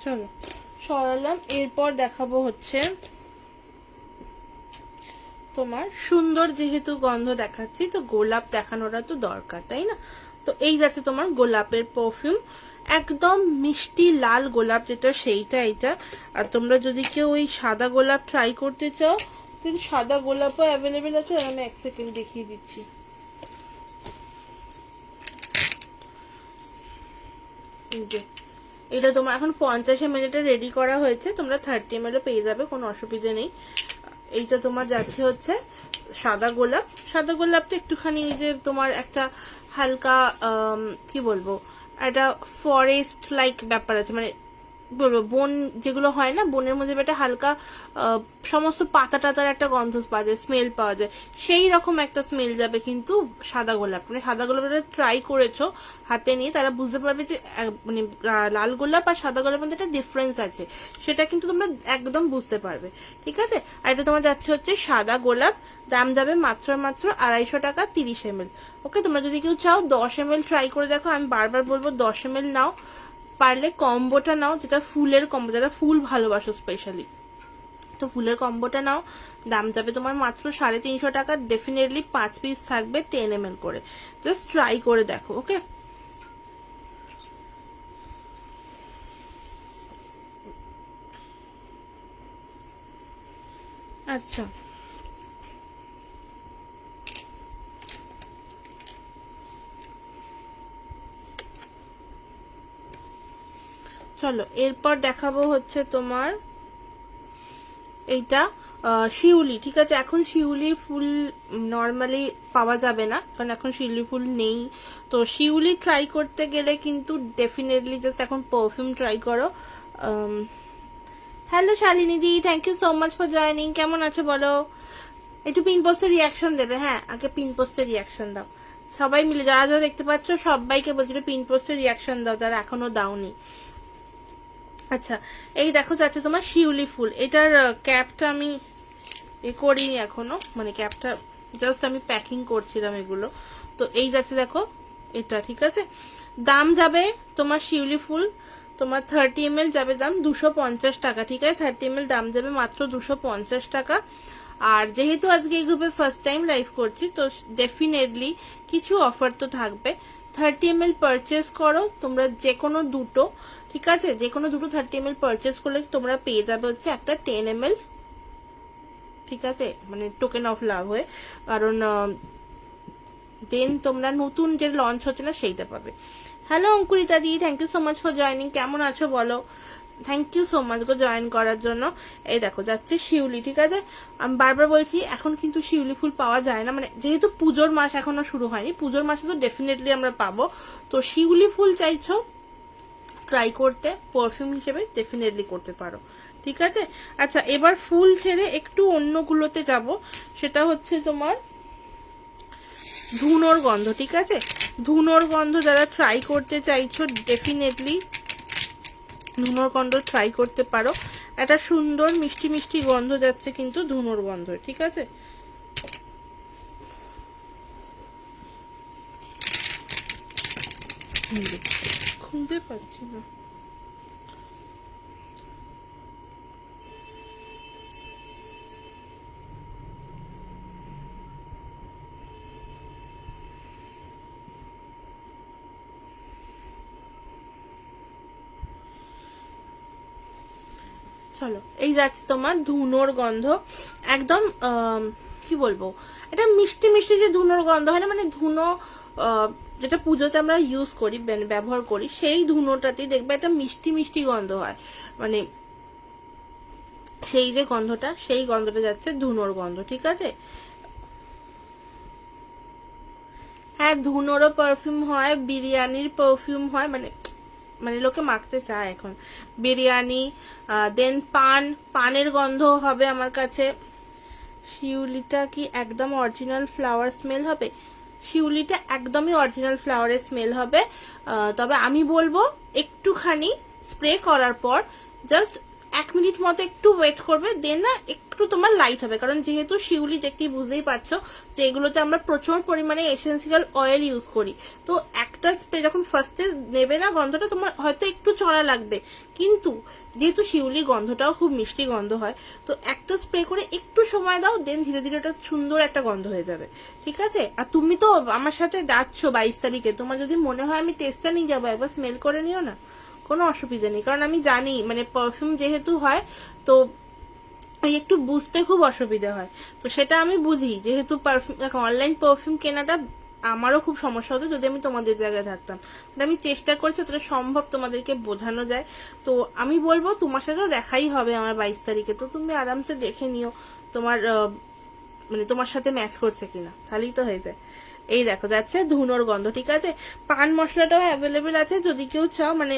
চলো সরালাম। এরপর দেখাবো হচ্ছে তোমার সুন্দর, যেহেতু গন্ধ দেখাচ্ছি তো গোলাপ দেখানোটা তো দরকার, তাই না। তো এই যাচ্ছে তোমার গোলাপের পারফিউম, একদম মিষ্টি লাল গোলাপ যেটা সেইটা এটা। আর তোমরা যদি কেউ ওই সাদা গোলাপ ট্রাই করতে চাও, কিন্তু সাদা গোলাপও অ্যাভেলেবেল আছে। আর আমি 1 সেকেন্ড দেখিয়ে দিচ্ছি। এই যে এটা তোমার এখন 50 ml রেডি করা হয়েছে, তোমরা 30 ml পেয়ে যাবে, কোনো অসুবিধা নেই। এইটা তোমার যাচ্ছে হচ্ছে সাদা গোলাপ। সাদা গোলাপটা একটুখানি যে তোমার একটা হালকা কি বলবো, একটা ফরেস্ট লাইক ব্যাপার আছে, মানে বলবো বন যেগুলো হয় না, বনের মধ্যে একটা হালকা সমস্ত পাতা টাতার একটা গন্ধ পাওয়া যায়, স্মেল পাওয়া যায়, সেই রকম একটা স্মেল যাবে কিন্তু সাদা গোলাপ। মানে সাদা গোলাপটা ট্রাই করেছো হাতে নিয়ে, তারা বুঝতে পারবে যে মানে লাল গোলাপ আর সাদা গোলাপের মধ্যে একটা ডিফারেন্স আছে, সেটা কিন্তু তোমরা একদম বুঝতে পারবে, ঠিক আছে। আর এটা তোমার যাচ্ছে হচ্ছে সাদা গোলাপ, দাম যাবে মাত্র মাত্র 250 টাকা, 30 ml। ওকে, তোমরা যদি কেউ চাও 10 ml ট্রাই করে দেখো, আমি বারবার বলবো 10 ml নাও, পারলে কম্বোটা নাও, যেটা ফুলের কম্বো, যারা ফুল ভালোবাসো স্পেশালি, তো ফুলের কম্বোটা নাও, দাম যাবে তোমার মাত্র 350 টাকা। ডেফিনেটলি 5 পিস থাকবে 10 ml করে, জাস্ট ট্রাই করে দেখো। ওকে, আচ্ছা চলো এরপর দেখাবো হচ্ছে তোমার এইটা শিউলি, ঠিক আছে। এখন শিউলি ফুল নর্মালি পাওয়া যাবে না, কারণ এখন শিউলি ফুল নেই। তো শিউলি ট্রাই করতে গেলে কিন্তু ডেফিনেটলি জাস্ট এখন পারফিউম ট্রাই করো। হ্যালো শালিনী দি, thank you so much for joining. কেমন আছো বলো? একটু পিন পোস্টের রিয়াকশন দেবে। হ্যাঁ, আগে পিন পোস্টের রিয়াকশন দাও সবাই মিলে, যারা যারা দেখতে পাচ্ছ সবাইকে বলছি পিন পোস্টের রিয়াকশন দাও যারা এখনো দাওনি। আচ্ছা, এই দেখো যাচ্ছে তোমার শিউলি ফুল, এটার ক্যাপটা আমি এ করিনি এখনো, মানে ক্যাপটা জাস্ট আমি প্যাকিং করছিলাম এগুলো। তো এই যাচ্ছে দেখো এটা, ঠিক আছে। দাম যাবে তোমার শিউলি ফুল তোমার 30 ml যাবে দাম 250 টাকা, ঠিক আছে। 30 ml দাম যাবে মাত্র 250 টাকা। আর যেহেতু আজকে এই গ্রুপে ফার্স্ট টাইম লাইভ করছি, তো ডেফিনেটলি কিছু অফার তো থাকবে। 30 ml পারচেস করো তোমরা যে কোনো দুটো, ঠিক আছে। যে কোনো দুটো 30 ml পারচেস করলে তোমরা পেয়ে যাবে হচ্ছে একটা 10 ml, ঠিক আছে, মানে টোকেন অফ লাভ হয়ে। কারণ দেন তোমরা নতুন যে লঞ্চ হচ্ছে না সেইটা পাবে। Hello Ankurita di, thank you so much for joining. কেমন আছো বলো? থ্যাংক ইউ সো মাচ গো জয়েন করার জন্য। এই দেখো যাচ্ছে শিউলি, ঠিক আছে। আমি বারবার বলছি এখন কিন্তু শিউলি ফুল পাওয়া যায় না, মানে যেহেতু পুজোর মাস এখনো শুরু হয়নি, পুজোর মাসে তো ডেফিনেটলি আমরা পাবো। তো শিউলি ফুল চাইছো ট্রাই করতে, পারফিউম হিসেবে ডেফিনেটলি করতে পারো, ঠিক আছে। আচ্ছা এবার ফুল ছেড়ে একটু অন্যগুলোতে যাব, সেটা হচ্ছে তোমার ধুনোর গন্ধ, ঠিক আছে। ধুনোর গন্ধ যারা ট্রাই করতে চাইছো ডেফিনেটলি ধুনোর গন্ধ ট্রাই করতে পারো। একটা সুন্দর মিষ্টি মিষ্টি গন্ধ যাচ্ছে কিন্তু ধুনোর গন্ধ, ঠিক আছে। খুঁজে পাচ্ছি না। চলো এই যাচ্ছে তোমার ধুনোর গন্ধ, একদম কি বলবো, এটা মিষ্টি মিষ্টি যে ধুনোর গন্ধ হয় না, মানে ধুনো যেটা পুজোতে আমরা ইউজ করি ব্যবহার করি, সেই ধুনোটাতেই দেখবে একটা মিষ্টি মিষ্টি গন্ধ হয়, মানে সেই যে গন্ধটা, সেই গন্ধটা যাচ্ছে ধুনোর গন্ধ, ঠিক আছে। হ্যাঁ ধুনোরও পারফিউম হয়, বিরিয়ানির পারফিউম হয়, মানে মানে লোকে মাখতে চায় এখন বিরিয়ানি। দেন পানের গন্ধ হবে আমার কাছে। শিউলিটা কি একদম অরিজিনাল ফ্লাওয়ার স্মেল হবে? শিউলিটা একদমই অরিজিনাল ফ্লাওয়ারের স্মেল হবে, তবে আমি বলবো একটুখানি স্প্রে করার পর জাস্ট 1 মিনিট মতো একটু ওয়েট করবে, দেন না একটু তোমার লাইট হবে। কারণ যেহেতু শিউলি দেখতেই বুঝতেই পারছো যে এগুলোতে আমরা প্রচুর পরিমাণে এসেন্সিয়াল অয়েল ইউজ করি, তো একটা স্প্রে যখন ফার্স্টে নেবে না গন্ধটা তোমার হয়তো একটু চড়া লাগবে, কিন্তু যেহেতু শিউলির গন্ধটাও খুব মিষ্টি গন্ধ হয়, তো একটা স্প্রে করে একটু সময় দাও, দেন ধীরে ধীরে ওটা সুন্দর একটা গন্ধ হয়ে যাবে, ঠিক আছে। আর তুমি তো আমার সাথে যাচ্ছ 22 তারিখে, তোমার যদি মনে হয় আমি টেস্টটা নিয়ে যাবো, একবার স্মেল করে নিও না, কোনো অসুবিধা নেই। কারণ আমি জানি মানে পারফিউম যেহেতু হয় তো একটু বুঝতে খুব অসুবিধা হয়, তো সেটা আমি বুঝি। যেহেতু পারফিউম অনলাইন পারফিউম কেনাটা আমারও খুব সমস্যা হতো যদি আমি তোমাদের জায়গায় থাকতাম, আমি চেষ্টা করছি যতটা সম্ভব তোমাদেরকে বোঝানো যায়। তো আমি বলবো তোমার সাথে দেখাই হবে আমার 22 তারিখে, তো তুমি আরামসে দেখে নিও তোমার মানে তোমার সাথে ম্যাচ করছে কিনা, তাহলেই তো হয়ে যায়। এই দেখো যাচ্ছে ধুনোর গন্ধ, ঠিক আছে। পান মশলাটাও অ্যাভেলেবেল আছে যদি কেউ চাও, মানে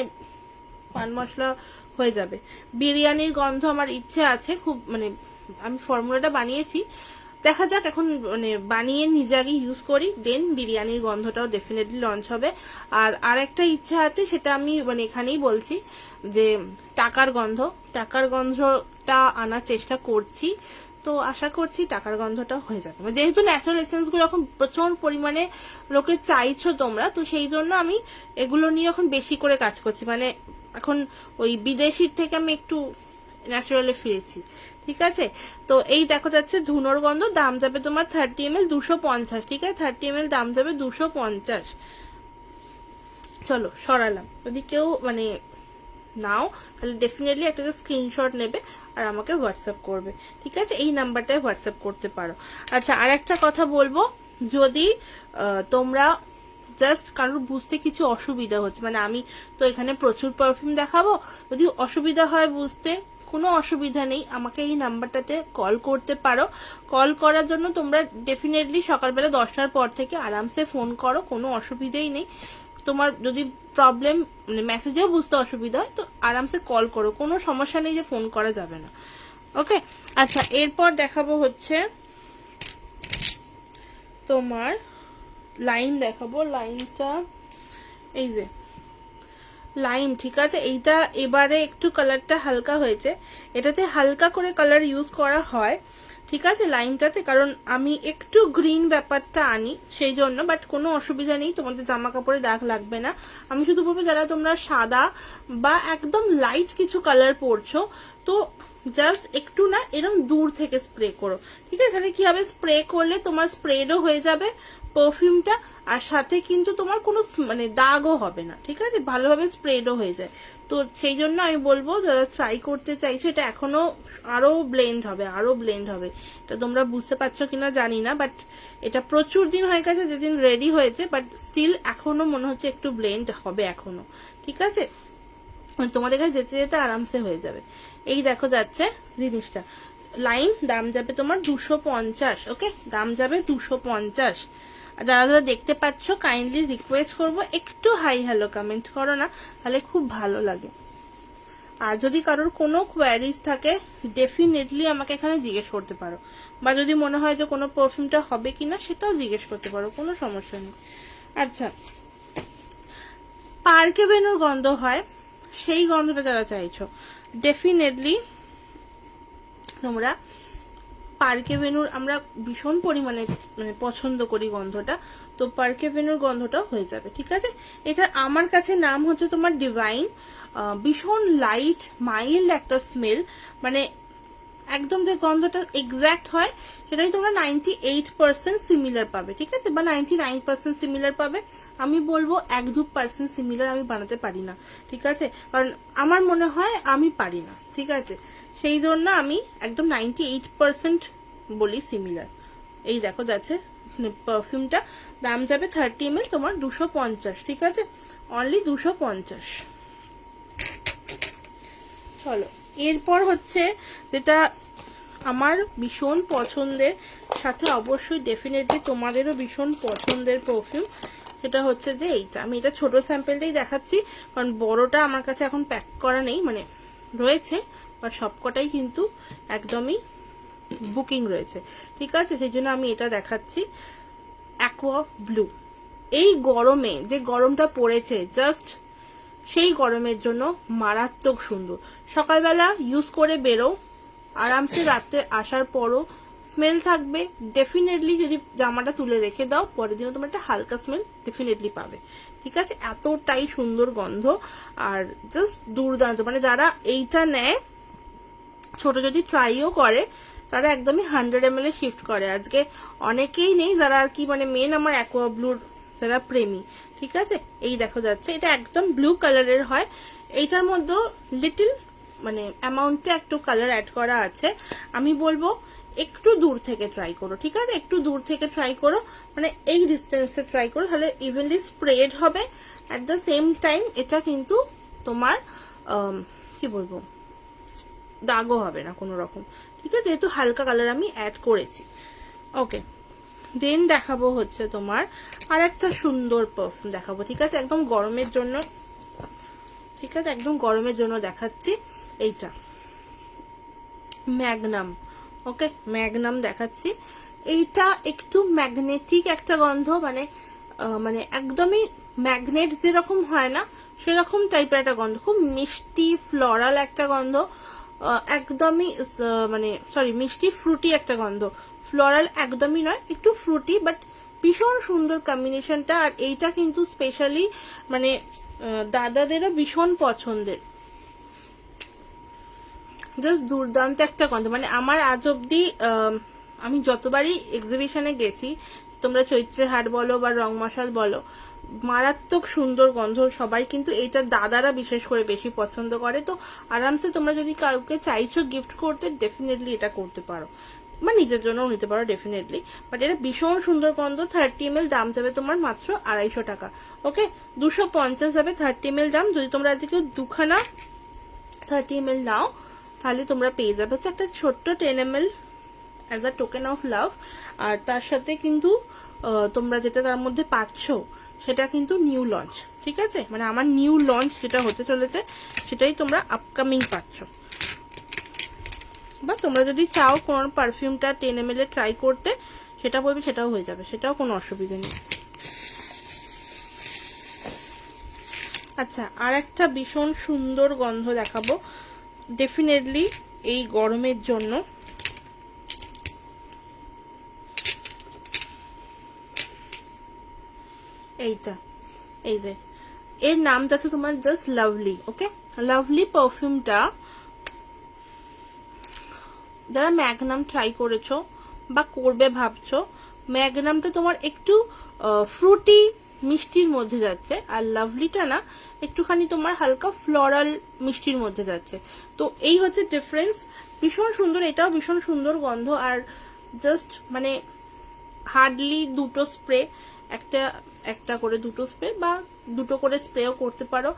পান মশলা হয়ে যাবে। বিরিয়ানির গন্ধ আমার ইচ্ছে আছে খুব, মানে আমি ফর্মুলাটা বানিয়েছি, দেখা যাক এখন মানে বানিয়ে নিজে আগে ইউজ করি, দেন বিরিয়ানির গন্ধটাও ডেফিনেটলি লঞ্চ হবে। আর আরেকটা ইচ্ছা আছে, সেটা আমি মানে এখানেই বলছি, যে টাকার গন্ধটা আনার চেষ্টা করছি, তো আশা করছি টাকার গন্ধটা হয়ে যাবে। যেহেতু ন্যাচারাল এসেন্স গুলো এখন প্রচুর পরিমাণে লোকে চাইছো তোমরা, তো সেই জন্য আমি এগুলো নিয়ে এখন বেশি করে কাজ করছি, মানে এখন ওই বিদেশির থেকে আমি একটু ন্যাচারালে ফিরেছি, ঠিক আছে। তো এই দেখো যাচ্ছে ধুনোর গন্ধ, দাম যাবে তোমার 30 ml 250, ঠিক আছে। 30 ml দাম যাবে 250। চলো সরালাম, যদি কেউ মানে নাও তাহলে ডেফিনেটলি একটা স্ক্রিনশট নেবে আর আমাকে হোয়াটসঅ্যাপ করবে, ঠিক আছে। এই নাম্বারটায় হোয়াটসঅ্যাপ করতে পারো। আচ্ছা আর একটা কথা বলবো, যদি তোমরা জাস্ট কারোর বুঝতে কিছু অসুবিধা হচ্ছে, মানে আমি তো এখানে প্রচুর পারফিউম দেখাবো, যদি অসুবিধা হয় বুঝতে, কোনো অসুবিধা নেই, আমাকে এই নাম্বারটাতে কল করতে পারো। কল করার জন্য তোমরা ডেফিনেটলি সকালবেলা 10টার পর থেকে আরামসে ফোন করো, কোনো অসুবিধেই নেই। তোমার যদি প্রবলেম মানে মেসেজেও বুঝতে অসুবিধা হয় তো আরামসে কল করো, কোনো সমস্যা নেই যে ফোন করা যাবে না, ওকে। আচ্ছা এরপর দেখাবো হচ্ছে তোমার লাইম দেখাবো, লাইমটা এই যে লাইম, ঠিক আছে। এইটা এবারে একটু কালারটা হালকা হয়েছে, এটাতে হালকা করে কালার ইউজ করা হয়, ঠিক আছে লাইমটাতে, কারণ আমি একটু গ্রিন ব্যাপারটা আনি সেই জন্য। বাট কোনো অসুবিধা নেই, তোমাদের জামা কাপড়ে দাগ লাগবে না। আমি শুধু বলবো যারা তোমরা সাদা বা একদম লাইট কিছু কালার পরছো, তো জাস্ট একটু না এরকম দূর থেকে স্প্রে করো, ঠিক আছে? তাহলে কি হবে, স্প্রে করলে তোমার স্প্রেডও হয়ে যাবে পারফিউমটা, আর সাথে কিন্তু তোমার কোনো মানে দাগও হবে না, ঠিক আছে? ভালোভাবে স্প্রেডও হয়ে যায়। তো সেই জন্য আমি বলবো যারা ট্রাই করতে চাইছো, এটা এখনো আরো ব্লেন্ড হবে, আরো ব্লেন্ড হবে। এটা তোমরা বুঝতে পারছো কিনা জানি না, বাট এটা প্রচুর দিন হয়ে গেছে যেদিন রেডি হয়েছে, বাট স্টিল এখনো মনে হচ্ছে একটু ব্লেন্ড হবে এখনো, ঠিক আছে? তোমাদের কাছে যেতে যেতে আরামসে হয়ে যাবে। এই দেখো যাচ্ছে জিনিসটা, লাইম দাম যাবে তোমার 250। ওকে, দাম যাবে 250। যারা যারা দেখতে পাচ্ছ কাইন্ডলি রিকোয়েস্ট করবো একটু হাই হ্যালো কমেন্ট করো না, তাহলে খুব ভালো লাগে। আর যদি কারোর কোনো কোয়ারিজ থাকে ডেফিনেটলি আমাকে এখানে জিজ্ঞেস করতে পারো, বা যদি মনে হয় যে কোনো পারফিউমটা হবে কিনা সেটাও জিজ্ঞেস করতে পারো, কোনো সমস্যা নেই। আচ্ছা, পার্ক এভেনিউর গন্ধ হয়, সেই গন্ধটা যারা চাইছো ডেফিনেটলি তোমরা পার্ক এভেনিউর, আমরা ভীষণ পরিমাণে মানে পছন্দ করি গন্ধটা, তো পার্ক এভেনিউর গন্ধটা হয়ে যাবে, ঠিক আছে? এটা আমার কাছে নাম হচ্ছে তোমার ডিভাইন। ভীষণ লাইট মাইল্ড একটা স্মেল, মানে একদম যে গন্ধটা এক্স্যাক্ট হয় সেটাই তোমরা 98% সিমিলার পাবে, ঠিক আছে? বা 99% সিমিলার পাবে। আমি বলবো 1-2% সিমিলার আমি বানাতে পারি না, ঠিক আছে? কারণ আমার মনে হয় আমি পারি না, ঠিক আছে? সেই জন্য আমি একদম 98% বলি সিমিলার। এই দেখো যাচ্ছে পারফিউমটা, দাম যাবে 30 ml তোমার 250, ঠিক আছে? অনলি 250। চলো, এরপর হচ্ছে যেটা আমার ভীষণ পছন্দের, সাথে অবশ্যই ডেফিনেটলি তোমাদেরও ভীষণ পছন্দের পারফিউম, সেটা হচ্ছে যে এইটা। আমি এটা ছোট স্যাম্পেলটাই দেখাচ্ছি, কারণ বড়টা আমার কাছে এখন প্যাক করা নেই, মানে রয়েছে বাট সবকটাই কিন্তু একদমই বুকিং রয়েছে, ঠিক আছে? সেই জন্য আমি এটা দেখাচ্ছি, অ্যাকোয়া ব্লু। এই গরমে যে গরমটা পড়েছে, জাস্ট সেই গরমের জন্য মারাত্মক সুন্দর। সকালবেলা ইউজ করে বেরো, আরামসে রাতে আসার পরও স্মেল থাকবে। ডেফিনেটলি যদি জামাটা তুলে রেখে দাও, পরের দিনও তোমার একটা হালকা স্মেল ডেফিনেটলি পাবে, ঠিক আছে? এতটাই সুন্দর গন্ধ আর জাস্ট দুর্দান্ত। মানে যারা এইটা নেয়, ছোট যদি ট্রাইও করে, তারা একদমই 100 ml শিফট করে। আজকে অনেকেই নেই যারা আর কি, মানে মেন আমার অ্যাকোয়া ব্লুর যারা প্রেমী, ঠিক আছে? এই দেখো যাচ্ছে, এটা একদম ব্লু কালারের হয়। এইটার মধ্যে লিটিল মানে অ্যামাউন্টে একটু কালার অ্যাড করা আছে। আমি বলবো একটু দূর থেকে ট্রাই করো, ঠিক আছে? একটু দূর থেকে ট্রাই করো, মানে এই ডিস্টেন্সে ট্রাই করো, তাহলে ইভেনলি স্প্রেড হবে। অ্যাট দ্য সেম টাইম এটা কিন্তু তোমার কি বলবো, দাগও হবে না কোনো রকম, ঠিক আছে? যেহেতু হালকা কালার আমি অ্যাড করেছি। ওকে, দেন দেখাবো হচ্ছে তোমার আর একটা সুন্দর পারফিউম দেখাবো, ঠিক আছে? একদম গরমের জন্য, ঠিক আছে? একদম গরমের জন্য দেখাচ্ছি এইটা, ম্যাগনাম। ওকে, ম্যাগনাম দেখাচ্ছি। এইটা একটু ম্যাগনেটিক একটা গন্ধ, মানে মানে একদমই ম্যাগনেট যেরকম হয় না সেরকম টাইপের একটা গন্ধ, খুব মিষ্টি ফ্লোরাল একটা গন্ধ, একদমই মানে সরি মিষ্টি ফ্রুটি একটা গন্ধ, ফ্লোরাল একদমই নয়, একটু ফ্রুটি, বাট ভীষণ সুন্দর কম্বিনেশনটা। আর এইটা কিন্তু স্পেশালি মানে দাদাদেরও ভীষণ পছন্দের, জাস্ট দুর্দান্ত একটা গন্ধ। মানে আমার আজ অব্দি আমি যতবারই এক্সিবিশনে গেছি, তোমরা চৈত্রের হাট বলো বা রং মশাল বলো, মারাত্মক সুন্দর গন্ধ। সবাই কিন্তু এইটা দাদারা বিশেষ করে বেশি পছন্দ করে। তো আরামসে তোমরা যদি কাউকে চাইছো গিফট করতে, ডেফিনেটলি এটা করতে পারো, বা নিজের জন্যও নিতে পারো ডেফিনেটলি। বাট এটা ভীষণ সুন্দর গন্ধ। 30 ml দাম যাবে তোমার মাত্র 250 টাকা। ওকে, 250 যাবে 30 ml দাম। যদি তোমরা আজকে কেউ দুখানা 30 ml নাও, তাহলে তোমরা পেয়ে যাবে হচ্ছে একটা ছোট্ট 10 ml as a token of love. আর তার সাথে কিন্তু তোমরা যেটা তার মধ্যে পাচ্ছ সেটা কিন্তু নিউ লঞ্চ, ঠিক আছে? মানে আমার নিউ লঞ্চ যেটা হতে চলেছে সেটাই তোমরা আপকামিং পাচ্ছ। বা তোমরা যদি চাও কোন পারফিউমটা 10 ml ট্রাই করতে, সেটা বলবে, সেটাও হয়ে যাবে, সেটাও কোনো অসুবিধা নেই। আচ্ছা, আর একটা ভীষণ সুন্দর গন্ধ দেখাবো, ডেফিনেটলি এই গরমের জন্য এইটা, এই যে এর নাম যাচ্ছে তোমার জাস্ট লাভলি। ওকে, লাভলি পারফিউমটা যারা ম্যাগনাম ট্রাই করেছো বা করবে ভাবছো, ম্যাগনামটা তোমার একটু ফ্রুটি মিষ্টির মধ্যে যাচ্ছে, আর লাভলিটা না একটুখানি তোমার হালকা ফ্লোরাল মিষ্টির মধ্যে যাচ্ছে। তো এই হচ্ছে ডিফারেন্স। ভীষণ সুন্দর, এটাও ভীষণ সুন্দর গন্ধ। আর জাস্ট মানে হার্ডলি দুটো স্প্রে, একটা একটা করে দুটো স্প্রে বা দুটো করে স্প্রেও করতে পারো,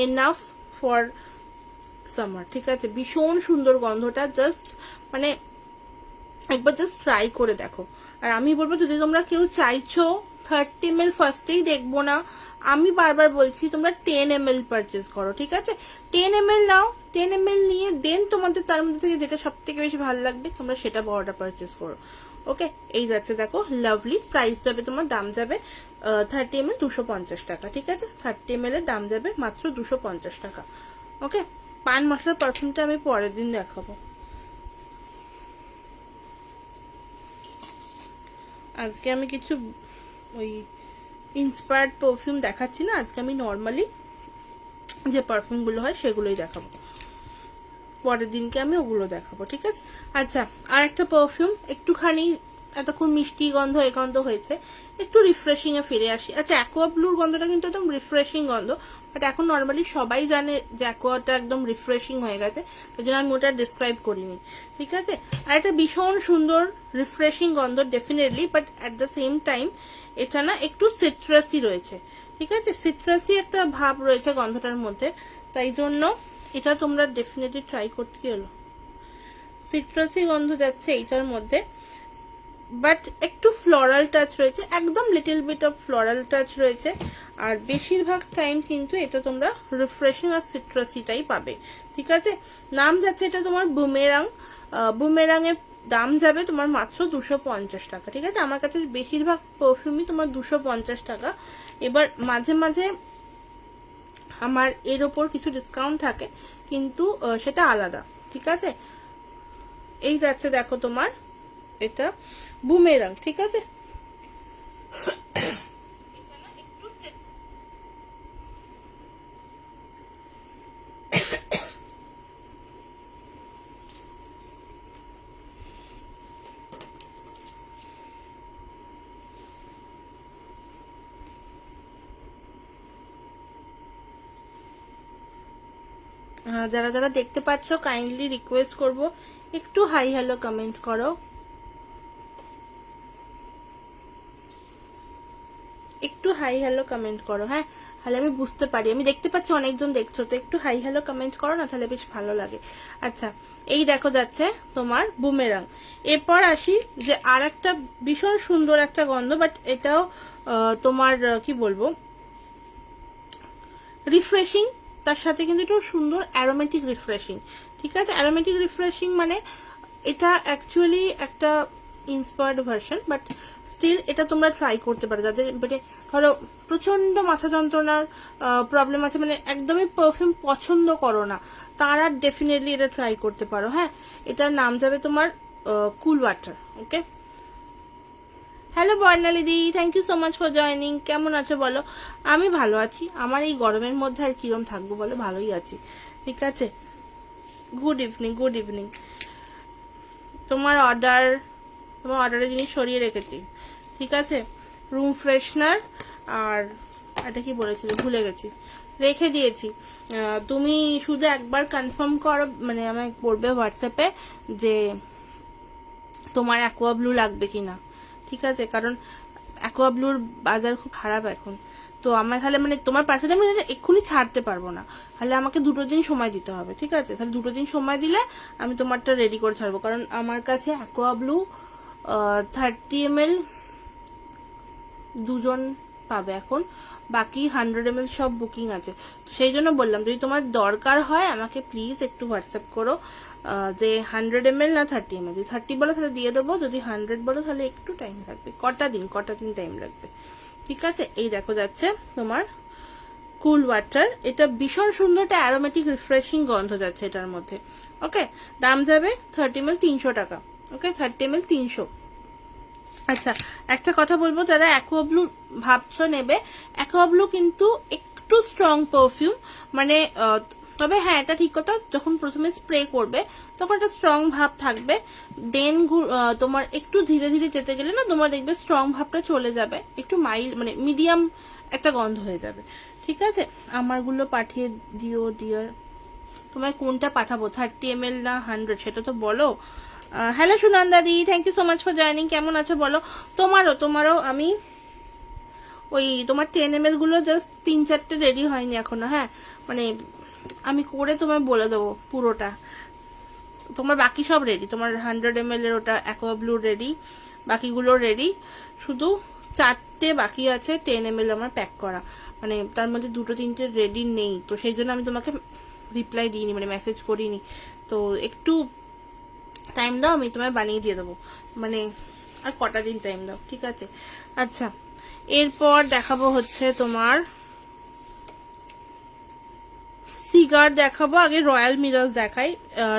এনাফ ফর সামার। ঠিক আছে, ভীষণ সুন্দর গন্ধটা, জাস্ট মানে একবার জাস্ট ট্রাই করে দেখো। আর আমি বলবো যদি তোমরা কেউ চাইছো 30 ml ফার্স্টেই দেখবো না, আমি বারবার বলছি তোমরা 10 ml পারচেস করো। ঠিক আছে, 10 ml নাও, 10 ml নিয়ে দেন তোমাদের তার মধ্যে থেকে যেটা সব থেকে বেশি ভালো লাগবে তোমরা সেটা বড়টা পারচেস করো। ওকে, এই যাচ্ছে দেখো লাভলি, প্রাইস যাবে তোমার, দাম যাবে 30 ml 250 টাকা। ঠিক আছে, 30 ml এর দাম যাবে মাত্র 250 টাকা। ওকে, পান মশলার পারফিউমটা আমি পরের দিন দেখাবো। আজকে আমি কিছু ওই ইন্সপায়ার্ড পারফিউম দেখাচ্ছি না, আজকে আমি নর্মালি যে পারফিউমগুলো হয় সেগুলোই দেখাবো, পরের দিনকে আমি ওগুলো দেখাবো। ঠিক আছে, আচ্ছা আর একটা পারফিউম একটুখানি এতক্ষণ মিষ্টি গন্ধ এ গন্ধ হয়েছে, একটু রিফ্রেশিং এ ফিরে আসি। আচ্ছা, অ্যাকোয়া ব্লুর গন্ধটা কিন্তু একদম রিফ্রেশিং গন্ধ, বাট এখন নর্মালি সবাই জানে যে অ্যাকোয়াটা একদম রিফ্রেশিং হয়ে গেছে, সেই জন্য আমি ওটা ডিসক্রাইব করিনি। ঠিক আছে, আর একটা ভীষণ সুন্দর রিফ্রেশিং গন্ধ definitely, but at the same time এটা না একটু সিট্রাসি রয়েছে। ঠিক আছে, সিট্রাসি একটা ভাব রয়েছে গন্ধটার মধ্যে, তাই জন্য এটা তোমরা ডেফিনেটলি ট্রাই করতে। কি হলো, সিট্রাসি গন্ধ যাচ্ছে এইটার মধ্যে, বাট একটু ফ্লোরাল টাচ রয়েছে, একদম little bit of floral touch রয়েছে। আর বেশিরভাগ টাইম কিন্তু এটা তোমরা রিফ্রেশিং আর সিট্রাসিটাই পাবে। ঠিক আছে, নাম যাচ্ছে এটা তোমার বুমেরাং। বুমেরাং এর দাম যাবে তোমার মাত্র 250 টাকা। ঠিক আছে, আমার কাছে বেশিরভাগ পারফিউমই তোমার 250 টাকা। এবার মাঝে মাঝে আমার এর ওপর কিছু ডিসকাউন্ট থাকে, কিন্তু সেটা আলাদা। ঠিক আছে, এই যাচ্ছে দেখো তোমার এটা বুমেরাং। ঠিক আছে, যারা যারা দেখতে পাচ্ছ কাইন্ডলি রিকোয়েস্ট করব একটু হাই হ্যালো কমেন্ট করো, একটু হাই হ্যালো কমেন্ট করো। হ্যাঁ, তাহলে আমি বুঝতে পারি, আমি দেখতে পাচ্ছি অনেকজন দেখছো, তো একটু হাই হ্যালো কমেন্ট করো না, তাহলে বেশ ভালো লাগে। আচ্ছা, এই দেখো যাচ্ছে তোমার বুমেরাং। এরপর আসি যে আর একটা ভীষণ সুন্দর একটা গন্ধ, বাট এটাও তোমার কি বলবো রিফ্রেশিং, তার সাথে কিন্তু একটু সুন্দর অ্যারোমেটিক রিফ্রেশিং। ঠিক আছে, অ্যারোমেটিক রিফ্রেশিং মানে এটা অ্যাকচুয়ালি একটা ইন্সপায়ার্ড ভার্সন, বাট স্টিল এটা তোমরা ট্রাই করতে পারো যাদের মানে ধরো প্রচন্ড মাথা যন্ত্রণার প্রবলেম আছে, মানে একদমই পারফিউম পছন্দ করো না, তারা ডেফিনেটলি এটা ট্রাই করতে পারো। হ্যাঁ, এটার নাম যাবে তোমার cool water. Okay, hello Barnali দি, thank you so much for joining. কেমন আছো বলো? আমি ভালো আছি, আমার এই গরমের মধ্যে আর কিরম থাকবো বলো, ভালোই আছি। ঠিক আছে, গুড ইভিনিং, গুড ইভিনিং। তোমার অর্ডারের জিনিস সরিয়ে রেখেছি। ঠিক আছে, রুম ফ্রেশনার আর এটা কি বলেছিল ভুলে গেছি, রেখে দিয়েছি। তুমি শুধু একবার কনফার্ম করো, মানে আমায় বলবে হোয়াটসঅ্যাপে যে তোমার অ্যাকোয়া ব্লু লাগবে কিনা। ঠিক আছে, কারণ অ্যাকোয়া ব্লুর বাজার খুব খারাপ এখন, তো আমার তাহলে মানে তোমার পার্সেলটা আমি এক্ষুনি ছাড়তে পারবো না, তাহলে আমাকে 2 দিন সময় দিতে হবে। ঠিক আছে, তাহলে 2 দিন সময় দিলে আমি তোমারটা রেডি করে ছাড়বো, কারণ আমার কাছে অ্যাকোয়া ব্লু 30 ml 2জন পাবে এখন, বাকি 100 ml সব বুকিং আছে। তো সেই জন্য বললাম যদি তোমার দরকার হয় আমাকে প্লিজ একটু হোয়াটসঅ্যাপ করো যে 100 ml না 30 ml। যদি 30 বলো তাহলে দিয়ে দেবো, যদি 100 বলো তাহলে একটু টাইম লাগবে, কটা দিন টাইম লাগবে। ঠিক আছে, এই দেখো যাচ্ছে তোমার কুল ওয়াটার, এটা ভীষণ সুন্দর একটা অ্যারোমেটিক রিফ্রেশিং গন্ধ যাচ্ছে এটার মধ্যে। ওকে, দাম যাবে 30 ml 300 টাকা। ওকে, 30 ml 300। আচ্ছা, একটা কথা বলবো, যারা অ্যাকোয়া ব্লু ভাবছো নেবে, অ্যাকোয়া ব্লু কিন্তু একটু স্ট্রং পারফিউম, মানে তবে হ্যাঁ এটা ঠিক কথা, যখন প্রথমে স্প্রে করবে তখন একটা স্ট্রং ভাব থাকবে, দেন তোমার একটু ধীরে ধীরে যেতে গেলে না তোমার দেখবে স্ট্রং ভাবটা চলে যাবে, একটু মাইল্ড মানে মিডিয়াম একটা গন্ধ হয়ে যাবে। ঠিক আছে, আমারগুলো পাঠিয়ে দিও ডিয়ার। তোমায় কোনটা পাঠাবো, 30 ml না 100 সেটা তো বলো। হ্যালো সুনন্দা দি, thank you so much for joining. কেমন আছো বলো? তোমারও আমি ওই তোমার 10 ml গুলো জাস্ট 3-4টে রেডি হয়নি এখনো। হ্যাঁ মানে আমি করে তোমায় বলে দেবো পুরোটা। তোমার বাকি সব রেডি, তোমার 100 ml এর ওটা অ্যাকোয়া ব্লু রেডি, বাকিগুলো রেডি, শুধু 4টে বাকি আছে 10 ml আমার প্যাক করা, মানে তার মধ্যে 2-3টে রেডি নেই, তো সেই জন্য আমি তোমাকে রিপ্লাই দিইনি, মানে মেসেজ করিনি। তো একটু টাইম দাও, আমি তোমায় বানিয়ে দিয়ে দেবো, মানে আর কটা দিন টাইম দাও, ঠিক আছে? আচ্ছা, এরপর দেখাবো হচ্ছে তোমার সিগার দেখাবো। আগে রয়্যাল মিরাজ দেখাই।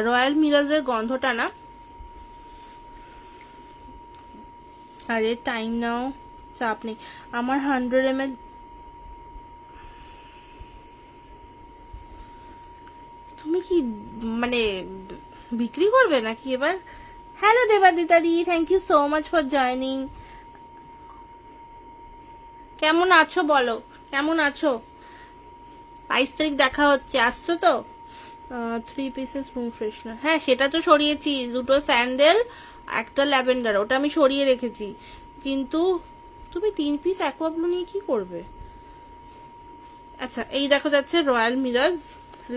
রয়্যাল মিরাজের গন্ধটা না, আরে টাইম নাও, চাপ নেই। আমার 100 ml, তুমি কি মানে বিক্রি করবে নাকি এবার? হ্যালো দেবাদিতা দি, thank you so much for joining. কেমন আছো বলো, কেমন আছো? 22 তারিখ দেখা হচ্ছে, আসছো তো? 3 পিসেস রুম ফ্রেশনার, হ্যাঁ সেটা তো সরিয়েছি, 2টো স্যান্ডেল, একটা ল্যাভেন্ডার, ওটা আমি সরিয়ে রেখেছি। কিন্তু তুমি 3 পিস অ্যাকোয়া ব্লু নিয়ে কি করবে? আচ্ছা, এই দেখো যাচ্ছে রয়্যাল মিরাজ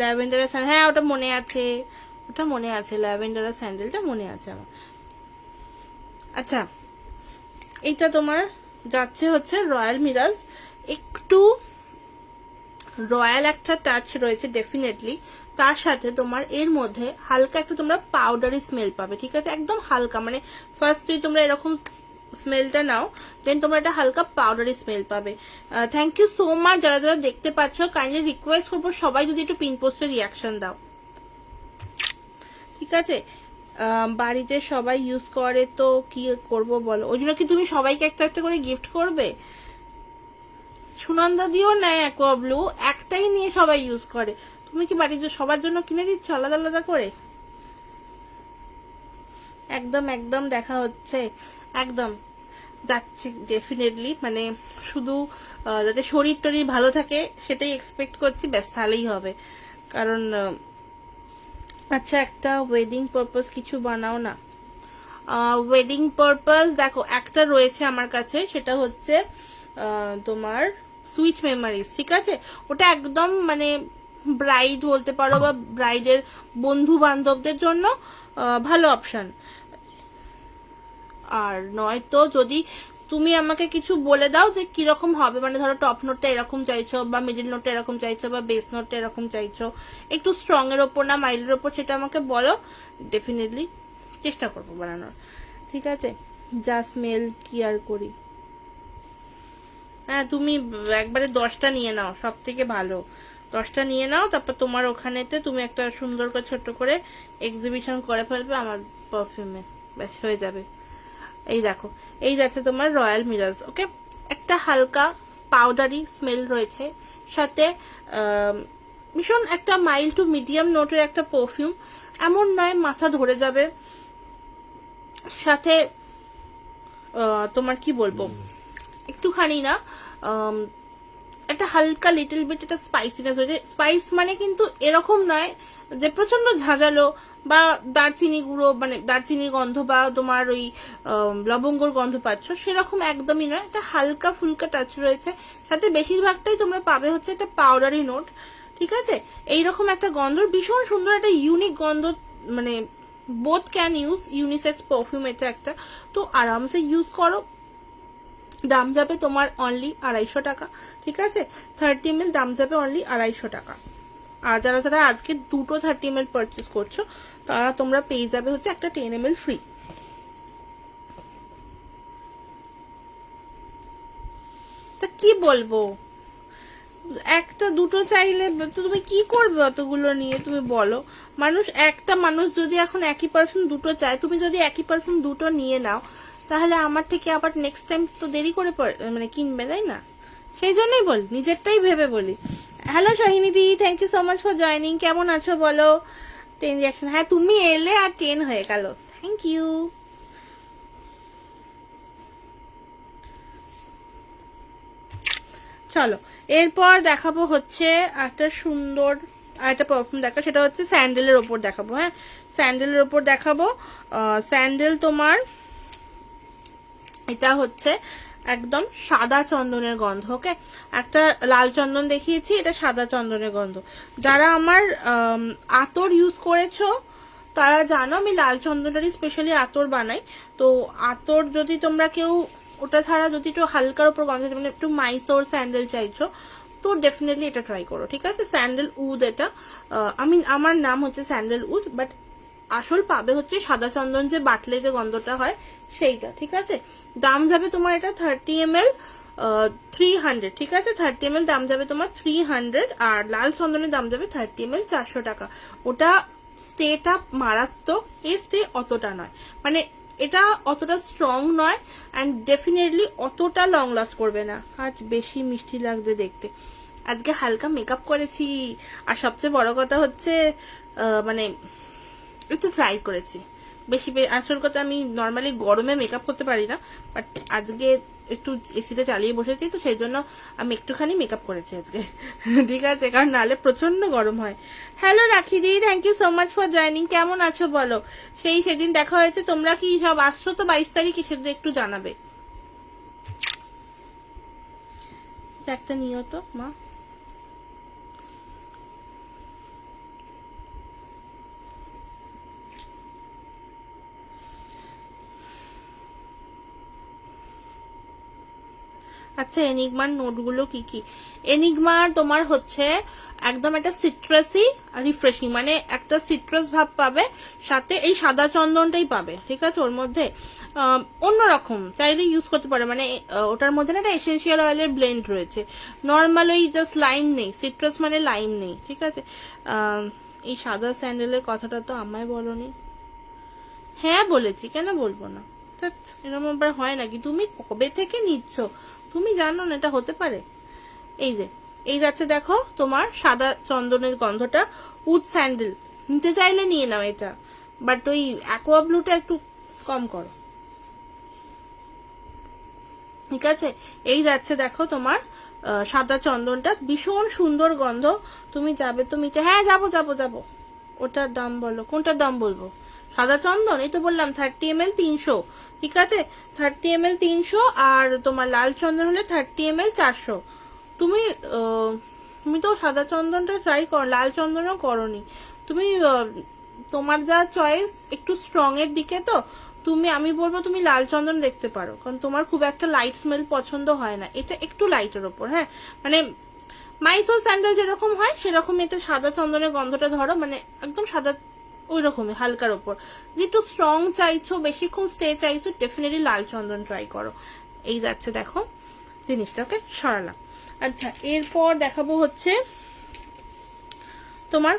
ল্যাভেন্ডারের স্যান্ডেল, হ্যাঁ ওটা মনে আছে, ওটা মনে আছে, ল্যাভেন্ডারের স্যান্ডেলটা মনে আছে আমার। আচ্ছা, এইটা তোমার যাচ্ছে হচ্ছে রয়্যাল মিরাজ, একটু রয়্যাল একটা টাচ রয়েছে ডেফিনেটলি, তার সাথে তোমার এর মধ্যে হালকা একটা তোমরা পাউডারি স্মেল পাবে। ঠিক আছে, একদম হালকা, মানে ফার্স্টে তোমরা এরকম স্মেলটা নাও, দেন তোমরা একটা হালকা পাউডারি স্মেল পাবে। থ্যাংক ইউ সো মাচ যারা যারা দেখতে পাচ্ছ, কাইন্ডলি রিকোয়েস্ট করবো সবাই যদি একটু পিন পোস্টের রিয়াকশন দাও, ঠিক আছে? বাড়িতে সবাই ইউজ করে তো কি করব বলো, ওই জন্য কি তুমি সবাইকে একটা একটা করে গিফট করবে? সুনন্দা দিও নেয় অ্যাকোয়া ব্লু, একটাই নিয়ে সবাই ইউজ করে, তুমি কি বাড়িতে সবার জন্য কিনে দিচ্ছ আলাদা আলাদা করে? একদম একদম দেখা হচ্ছে, একদম যাচ্ছি ডেফিনেটলি, মানে শুধু যাতে শরীর টরীর ভালো থাকে সেটাই এক্সপেক্ট করছি, ব্যাস তাহলেই হবে। কারণ আচ্ছা, একটা ওয়েডিং পারপাস কিছু বানাও না। ওয়েডিং পারপাস দেখো একটা রয়েছে আমার কাছে, সেটা হচ্ছে তোমার সুইট মেমোরিজ, ঠিক আছে? ওটা একদম মানে ব্রাইড বলতে পারো বা ব্রাইডের বন্ধু বান্ধবদের জন্য ভালো অপশন। আর নয়তো যদি তুমি আমাকে কিছু বলে দাও যে কিরকম হবে, মানে ধরো টপ নোটটা এরকম চাইছো, বা মিডিল নোটটা এরকম চাইছো, বা বেস নোটটা এরকম চাইছো, একটু স্ট্রং এর ওপর না মাইল্ডের ওপর, সেটা আমাকে বলো, ডেফিনেটলি চেষ্টা করবো বানানোর, ঠিক আছে? যা স্মেল কি আর করি। হ্যাঁ তুমি একবারে 10টা নিয়ে নাও, সব থেকে ভালো 10টা নিয়ে নাও, তারপর তোমার ওখানেতে তুমি একটা সুন্দর করে ছোট্ট করে এক্সিবিশন করে ফেলবে আমার পারফিউমে, ব্যাস হয়ে যাবে। এই দেখো, এই যাচ্ছে তোমার রয়্যাল মিরাজ, ওকে? একটা হালকা পাউডারি স্মেল রয়েছে, সাথে ভীষণ একটা মাইল্ড টু মিডিয়াম নোটের একটা পারফিউম, এমন নয় মাথা ধরে যাবে, সাথে তোমার কি বলবো, একটুখানি না একটা হালকা লিটল বিট একটা স্পাইসিনেস হয়েছে। স্পাইস মানে কিন্তু এরকম নয় যে প্রচন্ড ঝাঁঝালো, বা দারচিনি গুঁড়ো মানে দারচিনির গন্ধ বা তোমার ওই লবঙ্গর গন্ধ পাচ্ছ, সেরকম একদমই নয়, একটা হালকা ফুলকা টাচ রয়েছে, সাথে বেশিরভাগটাই তোমরা পাবে হচ্ছে একটা পাউডারি নোট, ঠিক আছে? এইরকম একটা গন্ধ, ভীষণ সুন্দর একটা ইউনিক গন্ধ, মানে both can use, unisex perfume এটা একটা, তো আরামসে ইউজ করো। দাম যাবে তোমার অনলি 250 টাকা, ঠিক আছে? 30 ml দাম যাবে অনলি 250 টাকা। আর যারা যারা আজকে 2টো 30 ml পারচেস করছো, তারা তোমরা পেয়ে যাবে হচ্ছে একটা 10 ml ফ্রি। তা কি বলবো, একটা দুটো চাইলে তো তুমি কি করবে অতগুলো নিয়ে, তুমি বলো? মানুষ যদি এখন একই পারফিউম দুটো চায়, তুমি যদি একই পারফিউম দুটো নিয়ে নাও, তাহলে আমার থেকে আবার নেক্সট টাইম তো দেরি করে মানে কিনবে, তাই না? সেই জন্যই বলি, নিজেরটাই ভেবে বলি। হ্যালো সোহিনী দি, thank you so much for joining. কেমন আছো বলো? 10 রিয়াকশন, হ্যাঁ তুমি এলে আর 10 হয়ে গেল, থ্যাংক ইউ। চলো এরপর দেখাবো হচ্ছে একটা সুন্দর আর একটা পারফিউম দেখা, সেটা হচ্ছে স্যান্ডেলের ওপর দেখাবো। হ্যাঁ, স্যান্ডেলের ওপর দেখাবো। স্যান্ডেল তোমার এটা হচ্ছে একদম সাদা চন্দনের গন্ধ। ওকে, একটা লাল চন্দন দেখিয়েছি, এটা সাদা চন্দনের গন্ধ। যারা আমার আতর ইউজ করেছো তারা জানো আমি লাল চন্দনেরই স্পেশালি আতর বানাই। তো আতর যদি তোমরা কেউ ওটা ছাড়া যদি একটু হালকার উপর গন্ধ, মানে একটু মাইসোর স্যান্ডেল চাইছো তো ডেফিনেটলি এটা ট্রাই করো, ঠিক আছে? স্যান্ডেল উড, এটা আমার নাম হচ্ছে স্যান্ডেল উড, বাট আসল পাবে হচ্ছে সাদা চন্দন যে বাটলে যে গন্ধটা হয় সেইটা, ঠিক আছে? দাম যাবে তোমার এটা 30 ml 300, ঠিক আছে? 30 ml দাম যাবে তোমার 300, আর লাল চন্দনের দাম যাবে 30 ml 400 টাকা। ওটা স্টেটা মারাত্মক, এই স্টে অতটা নয়, মানে এটা অতটা স্ট্রং নয়, অ্যান্ড ডেফিনেটলি অতটা লং লাস্ট করবে না। আজ বেশি মিষ্টি লাগছে দেখতে, আজকে হালকা মেকআপ করেছি, আর সবচেয়ে বড় কথা হচ্ছে মানে একটু ট্রাই করেছি বেশি। আসল কথা আমি নর্মালি গরমে মেকআপ করতে পারি না, বাট আজকে একটু এসিটা চালিয়ে বসেছি তো সেই জন্য আমি একটুখানি মেকআপ করেছি আজকে ঠিক আছে, কারণ নাহলে প্রচন্ড গরম হয়। Hello Rakhi di, thank you so much for joining. কেমন আছো বলো? সেদিন দেখা হয়েছে, তোমরা কি সব আসছো তো 22 তারিখ, সেটা একটু জানাবে। একটা নিও তো মা। আচ্ছা, এনিগমার নোটগুলো কি কি? এনিগমার তোমার হচ্ছে একদম একটা সিট্রাসি রিফ্রেশিং, মানে একটা সিট্রাস ভাব পাবে, সাথে এই সাদা চন্দনটাই পাবে, ঠিক আছে? ওর মধ্যে অন্যরকম চাইলে ইউজ করতে পারে, মানে ওটার মধ্যে না একটা এসেন্সিয়াল অয়েলের ব্লেন্ড রয়েছে, নর্মাল ওই জাস্ট লাইম নেই, সিট্রাস মানে লাইম নেই, ঠিক আছে? এই সাদা স্যান্ডেলের কথাটা তো আমায় বলনি। হ্যাঁ বলেছি, কেন বলবো না? এরকম আবার হয় নাকি? তুমি কবে থেকে নিচ্ছ, তুমি জানো না এটা হতে পারে? এই যাচ্ছে দেখো তোমার সাদা চন্দনের গন্ধটা, উড স্যান্ডেল নিতে চাইলে নিয়ে নাও এটা, বাট ওই অ্যাকোয়া ব্লুটা একটু কম করো, ঠিক আছে? এই যাচ্ছে দেখো তোমার সাদা চন্দনটা, ভীষণ সুন্দর গন্ধ। তুমি যাবে তো মিটে? হ্যাঁ যাবো যাবো যাবো। ওটার দাম বলো, কোনটার দাম বলবো? সাদা চন্দন, এই তো বললাম 30 ml 300, ঠিক আছে? 30 ml 300, আর তোমার লাল চন্দন হলে 30 ml 400। তুমি তুমি তো সাদা চন্দনটা ট্রাই করো, লাল চন্দনও করনি তুমি। তোমার যা চয়েস একটু স্ট্রং এর দিকে, তো আমি বলবো তুমি লাল চন্দন দেখতে পারো, কারণ তোমার খুব একটা লাইট স্মেল পছন্দ হয় না, এটা একটু লাইটের ওপর। হ্যাঁ, মানে মাইসোর স্যান্ডেল যেরকম হয় সেরকম এটা সাদা চন্দনের গন্ধটা ধরো, মানে একদম সাদা ওই রকমই হালকার ওপর। যে একটু স্ট্রং চাইছো, বেশিক্ষণ স্টে চাইছো, ডেফিনেটলি লাল চন্দন ট্রাই করো। এই যাচ্ছে দেখো জিনিসটা, ওকে সরালাম। আচ্ছা, এরপর দেখাবো হচ্ছে তোমার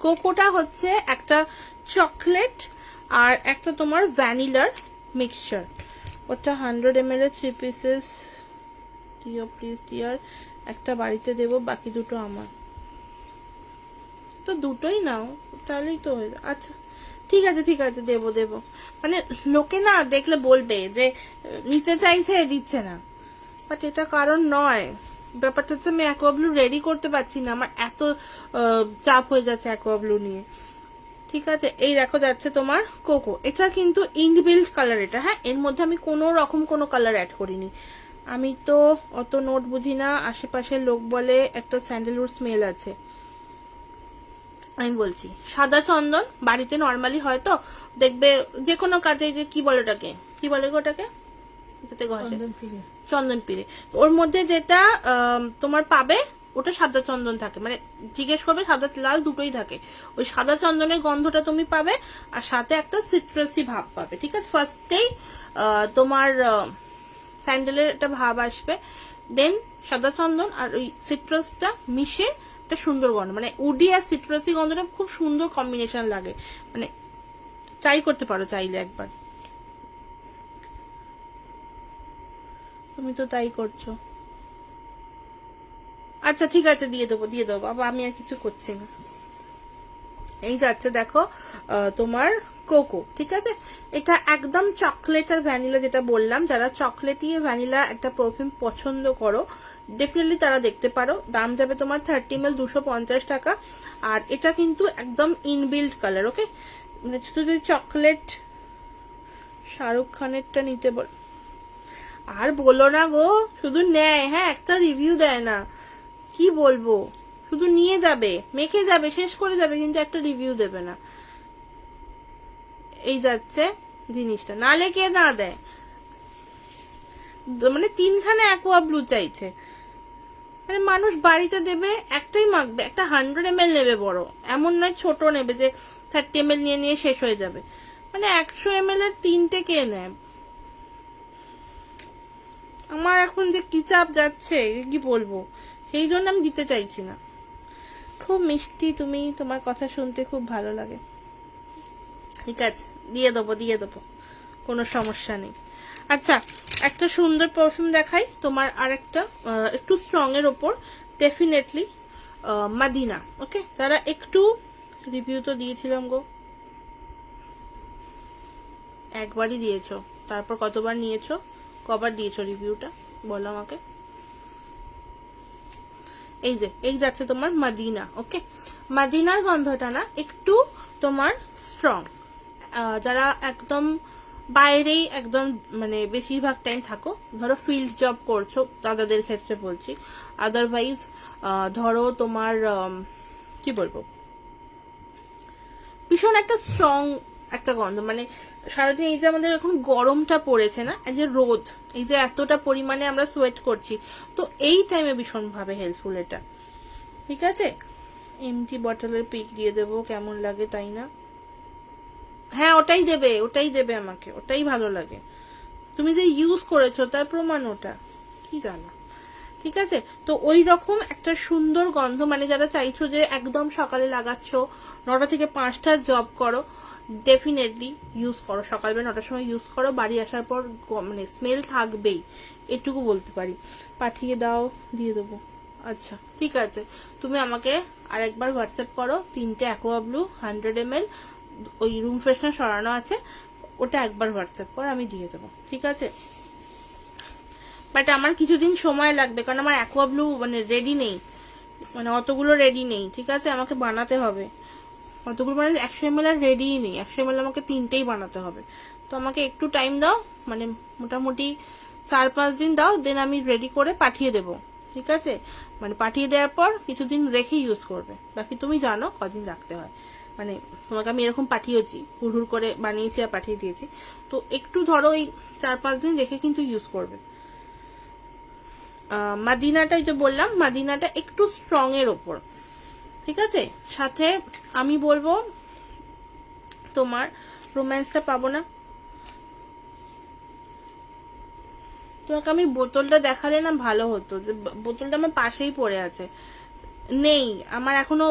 কোকোটা হচ্ছে একটা চকলেট আর একটা তোমার ভ্যানিলার মিক্সচার। ওটা 100 ml 3 পিসেস দিও প্লিজ ডিয়ার, একটা বাড়িতে দেবো, বাকি দুটো আমার। তো দুটোই নাও তাহলেই তো হয়ে যায়। আচ্ছা ঠিক আছে ঠিক আছে, দেবো দেবো, মানে লোকে না দেখলে বলবে যে নিতে চাইছে দিচ্ছে না, বাট এটা কারণ নয়। ব্যাপারটা হচ্ছে আমি অ্যাকোয়াব্লু রেডি করতে পারছি না, আমার এত চাপ হয়ে যাচ্ছে অ্যাকোয়াব্লু নিয়ে, ঠিক আছে? এই দেখো যাচ্ছে তোমার কোকো, এটা কিন্তু ইনবিল্ট কালার এটা। হ্যাঁ, এর মধ্যে আমি কোনো রকম কোনো কালার অ্যাড করিনি। আমি তো অত নোট বুঝি না, আশেপাশের লোক বলে একটা স্যান্ডেলউড স্মেল আছে। আমি বলছি সাদা চন্দন বাড়িতে নর্মালি হয়তো দেখবে যে কোনো কাজে, যে কি বলে ওটাকে, কি বলে ওটাকে, চন্দন পিড়ে, ওর মধ্যে যেটা তোমার পাবে ওটা সাদা চন্দন থাকে, মানে জিজ্ঞেস করবে সাদা লাল দুটোই থাকে, ওই সাদা চন্দনের গন্ধটা তুমি পাবে, আর সাথে একটা সিট্রাসি ভাব পাবে, ঠিক আছে? ফার্স্টেই তোমার স্যান্ডেলের একটা ভাব আসবে, দেন সাদা চন্দন আর ওই সিট্রাসটা মিশে একটা সুন্দর গন্ধ, মানে উডি আর সিট্রাসি গন্ধটা খুব সুন্দর কম্বিনেশন লাগে, মানে ট্রাই করতে পারো চাইলে একবার। তুমি তো তাই করছো। আচ্ছা ঠিক আছে, দিয়ে দেবো বাবা, আমি আর কিছু করছি না। এই যাচ্ছে দেখো তোমার কোকো, ঠিক আছে। এটা একদম চকলেট আর ভ্যানিলা, যেটা বললাম, যারা চকলেটি ভ্যানিলা একটা পারফিউম পছন্দ করো ডেফিনেটলি তারা দেখতে পারো। দাম যাবে তোমার 30 ml 250 টাকা। আর এটা কিন্তু একদম ইনবিল্ড কালার, ওকে। মানে শুধু যদি চকলেট, শাহরুখ খানেরটা নিতে বল, আর বলো না গো, শুধু নেয়, হ্যাঁ, একটা রিভিউ দেয় না, কি বলবো, শুধু নিয়ে যাবে, মেখে যাবে, শেষ করে যাবে, কিন্তু একটা রিভিউ দেবে না। এই যাচ্ছে জিনিসটা, নালে কে না দেয়, মানে 3খানা অ্যাকোয়া ব্লু চাইছে, মানে মানুষ বাড়িতে দেবে, একটাই মাখবে, একটা 100 ml নেবে বড়, এমন নয় ছোট নেবে যে 30 ml নিয়ে নিয়ে শেষ হয়ে যাবে, মানে 100 ml এর 3টে কে নেয়। আমার এখন যে কি চাপ যাচ্ছে কি বলবো, সেই জন্য আমি দিতে চাইছি না। খুব মিষ্টি তুমি, তোমার কথা শুনতে খুব ভালো লাগে। ঠিক আছে, দিয়ে দেবো, কোনো সমস্যা নেই। আচ্ছা, একটা সুন্দর পারফিউম দেখাই তোমার, আর একটা একটু স্ট্রং এর ওপর, ডেফিনেটলি মাদিনা, ওকে। যারা একটু, রিভিউ তো দিয়েছিলাম গো, একবারই দিয়েছো, তারপর কতবার নিয়েছো, কবার দিয়েছো রিভিউটা বলো আমাকে। এই যে এই যাচ্ছে তোমার মাদিনা, ওকে। মাদিনার গন্ধটা না একটু তোমার স্ট্রং, যারা একদম বাইরেই একদম মানে বেশিরভাগ টাইম থাকো, ধরো ফিল্ড জব করছো দাদাদের ক্ষেত্রে বলছি, আদারওয়াইজ ধরো তোমার কি বলবো, ভীষণ একটা স্ট্রং একটা গন্ধ, মানে সারাদিন এই যে আমাদের এখন গরমটা পড়েছে না, এই যে রোদ, এই যে এতটা পরিমাণে আমরা সোয়েট করছি, তো এই টাইমে ভীষণ ভাবে হেল্পফুল এটা, ঠিক আছে। এমটি বটলের পিক দিয়ে দেবো, কেমন লাগে তাই না? হ্যাঁ ওটাই দেবে আমাকে, ওটাই ভালো লাগে, তুমি যে ইউজ করেছো তার প্রমাণ ওটা, কি জানো, ঠিক আছে। তো ওই রকম একটা সুন্দর গন্ধ, মানে যারা চাইছো যে একদম সকালে লাগাচ্ছ, 9টা থেকে 5টার জব করো, ডেফিনেটলি ইউজ করো, সকালবেলা 9টার সময় ইউজ করো, বাড়ি আসার পর মানে স্মেল থাকবেই, এটুকু বলতে পারি। পাঠিয়ে দাও, দিয়ে দেবো। আচ্ছা ঠিক আছে, তুমি আমাকে আরেকবার হোয়াটসঅ্যাপ করো, 3টে অ্যাকোয়া ব্লু 100 ml, ওই রুম ফ্রেশনার সরানো আছে, ওটা একবার হোয়াটসঅ্যাপ কর, আমি দিয়ে দেবো, ঠিক আছে। বাট আমার কিছুদিন সময় লাগবে, কারণ আমার অ্যাকোয়া ব্লু মানে রেডি নেই, মানে অতগুলো রেডি নেই, ঠিক আছে, আমাকে বানাতে হবে অতগুলো, মানে 100 ml আর রেডিই নেই, 100 ml আমাকে 3টেই বানাতে হবে, তো আমাকে একটু টাইম দাও, মানে মোটামুটি 4-5 দিন দাও, দেন আমি রেডি করে পাঠিয়ে দেব, ঠিক আছে। মানে পাঠিয়ে দেওয়ার পর কিছুদিন রেখে ইউজ করবে, বাকি তুমি জানো কদিন রাখতে হয়, মানে তোমাকে আমি এরকম পাঠিয়েছি, হুড় করে বানিয়েছি আর পাঠিয়ে দিয়েছি, তো একটু ধরো ওই 4-5 দিন রেখে কিন্তু ইউজ করবে। মাদিনাটা যে বললাম, মাদিনাটা একটু স্ট্রং এর ওপর, ঠিক আছে। সাথে আমি বলবো তোমার রোম্যান্সটা পাবো না, তোমাকে আমি বোতলটা দেখালে না ভালো হতো, যে বোতলটা আমার পাশেই পড়ে আছে, নেই আমার এখনো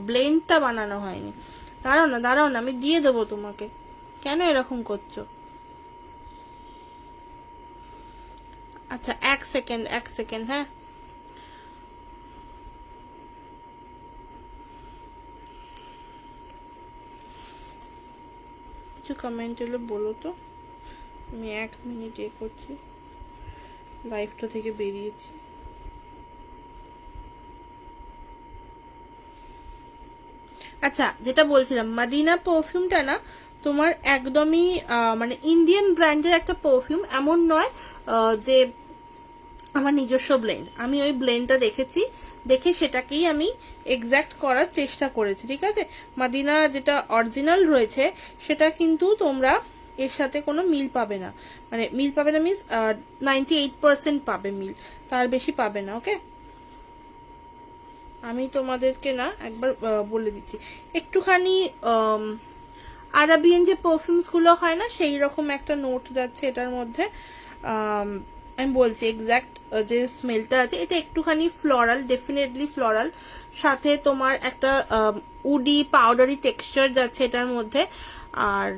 ব্লেন্ডটা বানানো হয়নি, দাঁড়াও না আমি দিয়ে দেবো তোমাকে, কেন এরকম করছো। আচ্ছা এক সেকেন্ড, হ্যাঁ কিছু কমেন্ট এলো বলো তো, আমি 1 মিনিট করছি, লাইভটা থেকে বেরিয়েছি। আচ্ছা যেটা বলছিলাম, মাদিনা পারফিউমটা না তোমার একদমই মানে ইন্ডিয়ান ব্র্যান্ডের একটা পারফিউম, এমন নয় যে আমার নিজস্ব ব্লেন্ড, আমি ওই ব্লেন্ডটা দেখে সেটাকেই আমি এক্স্যাক্ট করার চেষ্টা করেছি, ঠিক আছে। মাদিনা যেটা অরিজিনাল রয়েছে সেটা কিন্তু তোমরা এর সাথে কোনো মিল পাবে না, মানে মিল পাবে না মিন্স 98% পাবে মিল, তার বেশি পাবে না, ওকে। আমি তোমাদেরকে না একবার বলে দিচ্ছি, একটুখানি আরাবিয়ান যে পারফিউমস গুলো হয় না, সেই রকম একটা নোট যাচ্ছে এটার মধ্যে, আমি বলছি এক্স্যাক্ট যে স্মেলটা আছে, এটা একটুখানি ফ্লোরাল, ডেফিনেটলি ফ্লোরাল, সাথে তোমার একটা উডি পাউডারি টেক্সচার যাচ্ছে এটার মধ্যে, আর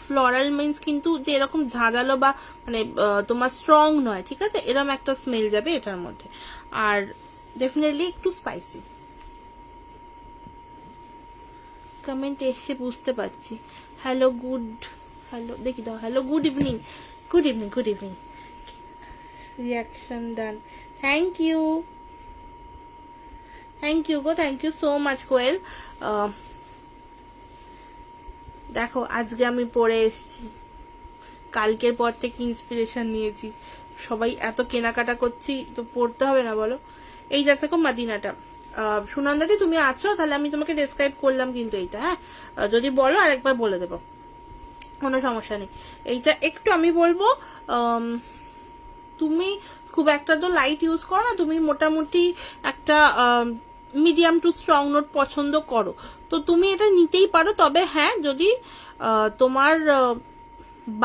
ফ্লোরাল মিন্স কিন্তু যে এরকম ঝাঁঝালো বা মানে তোমার স্ট্রং নয়, ঠিক আছে, এরকম একটা স্মেল যাবে এটার মধ্যে। আর ডেফিনেটলি একটু স্পাইসি। কমেন্ট এসে বুঝতে পারছি। হ্যালো দেখি দাও, hello good evening, good evening, good evening. Reaction done, thank you গো, thank you so much Koel. দেখো আজকে আমি পরে এসছি, কালকের পর থেকে ইন্সপিরেশন নিয়েছি, সবাই এত কেনাকাটা করছি তো পড়তে হবে না বলো। এই যাচ্ছে মাদিনাটা। সুনন্দাদি তুমি আছো, তাহলে আমি তোমাকে ডেসক্রাইব করলাম কিন্তু এইটা, হ্যাঁ যদি বলো আরেকবার বলে দেবো, কোনো সমস্যা নেই। এইটা একটু আমি বলবো, তুমি খুব একটা তো লাইট ইউজ করো না, তুমি মোটামুটি একটা মিডিয়াম টু স্ট্রং নোট পছন্দ করো, তো তুমি এটা নিতেই পারো। তবে হ্যাঁ, যদি তোমার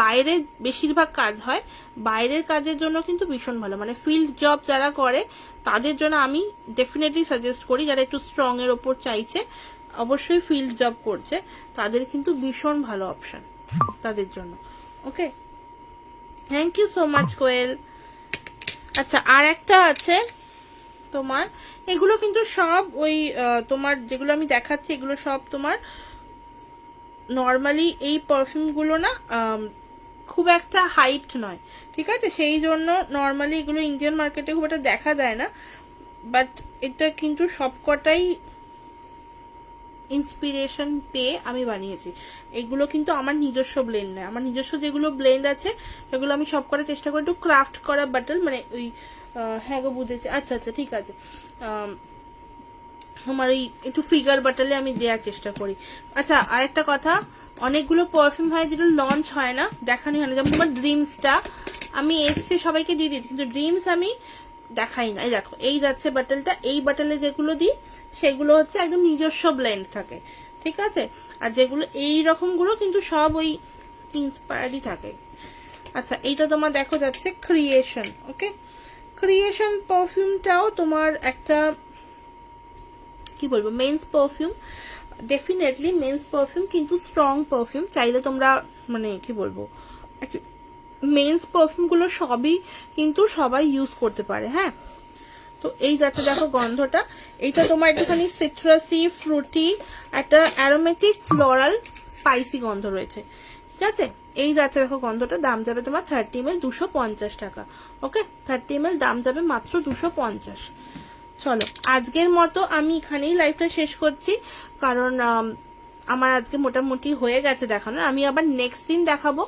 বাইরে বেশিরভাগ কাজ হয়, বাইরের কাজের জন্য কিন্তু ভীষণ ভালো, মানে ফিল্ড জব যারা করে তাদের জন্য আমি ডেফিনেটলি সাজেস্ট করি, যারা একটু স্ট্রং এর ওপর চাইছে, অবশ্যই ফিল্ড জব করছে, তাদের কিন্তু ভীষণ ভালো অপশন তাদের জন্য। ওকে, থ্যাংক ইউ সো মাচ কোয়েল। আচ্ছা, আর একটা আছে তোমার, এগুলো কিন্তু সব ওই তোমার যেগুলো আমি দেখাচ্ছি এগুলো সব তোমার নর্মালি এই পারফিউমগুলো না খুব একটা হাইট নয়, ঠিক আছে, সেই জন্য নর্মালি এগুলো ইন্ডিয়ান মার্কেটে খুব একটা দেখা যায় না, বাট এটা কিন্তু সবকটাই ইন্সপিরেশন পেয়ে আমি বানিয়েছি। এগুলো কিন্তু আমার নিজস্ব ব্লেন্ড নয়, আমার নিজস্ব যেগুলো ব্লেন্ড আছে সেগুলো আমি সব করার চেষ্টা করি একটু ক্রাফট করা বাটল, মানে ওই হ্যাঁ গো বুঝেছি, আচ্ছা আচ্ছা ঠিক আছে, তোমার ওই একটু ফিগার বাটালে আমি দেওয়ার চেষ্টা করি। আচ্ছা, আরেকটা কথা, অনেকগুলো পারফিউম হয় যেগুলো লঞ্চ হয় না, দেখানি হয় না, যেমন তোমার ড্রিমসটা আমি এসছি সবাইকে দিয়ে দিচ্ছি, কিন্তু ড্রিমস আমি দেখাই না। এই দেখো এই যাচ্ছে বাটলটা, এই বাটলে যেগুলো দিই সেগুলো হচ্ছে একদম নিজস্ব ব্লেন্ড থাকে, ঠিক আছে, আর যেগুলো এই রকমগুলো কিন্তু সব ওই ইন্সপায়ার্ডই থাকে। আচ্ছা, এইটা তোমার দেখো যাচ্ছে ক্রিয়েশন। ওকে, ক্রিয়েশন পারফিউমটাও তোমার একটা কি বলবো men's perfume, definitely men's perfume, কিন্তু স্ট্রং পারফিউম, চাইলে তোমরা মানে কি বলবো মেন্স পারফিউম গুলো সবই কিন্তু সবাই ইউজ করতে পারে, হ্যাঁ। তো এই যাতে দেখো গন্ধটা, এইটা তোমার একটুখানি সিট্রাসি ফ্রুটি একটা অ্যারোমেটিক ফ্লোরাল স্পাইসি গন্ধ রয়েছে, ঠিক আছে। এই যাচ্ছে দেখো গন্ধটা, দাম যাবে তোমার 30 ml 250 টাকা। ওকে, 30 ml দাম যাবে মাত্র 250। চলো আজকের মতো আমি এখানেই লাইভটা শেষ করছি, কারণ আমার আজকে মোটামুটি হয়ে গেছে দেখানো। আমি আবার নেক্সট দিন দেখাবো,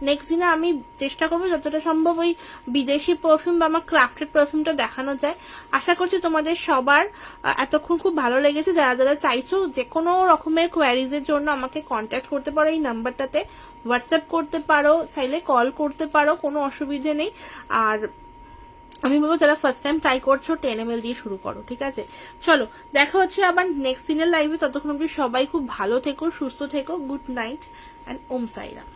নেক্সট দিনে আমি চেষ্টা করবো যতটা সম্ভব ওই বিদেশি পারফিউম বা আমার ক্রাফটেড পারফিউমটা দেখানো যায়। আশা করছি তোমাদের সবার এতক্ষণ খুব ভালো লেগেছে। যারা যারা চাইছো যে কোনো রকমের কোয়ারিজের জন্য আমাকে কন্ট্যাক্ট করতে পারো এই নাম্বারটাতে, হোয়াটসঅ্যাপ করতে পারো, চাইলে কল করতে পারো, কোনো অসুবিধে নেই। আর আমি বলবো যারা ফার্স্ট টাইম ট্রাই করছো 10 ml দিয়ে শুরু করো, ঠিক আছে। চলো দেখা হচ্ছে আবার নেক্সট দিনের লাইভে, ততক্ষণ অব্দি সবাই খুব ভালো থেকো, সুস্থ থেকো, good night and Om Sairam.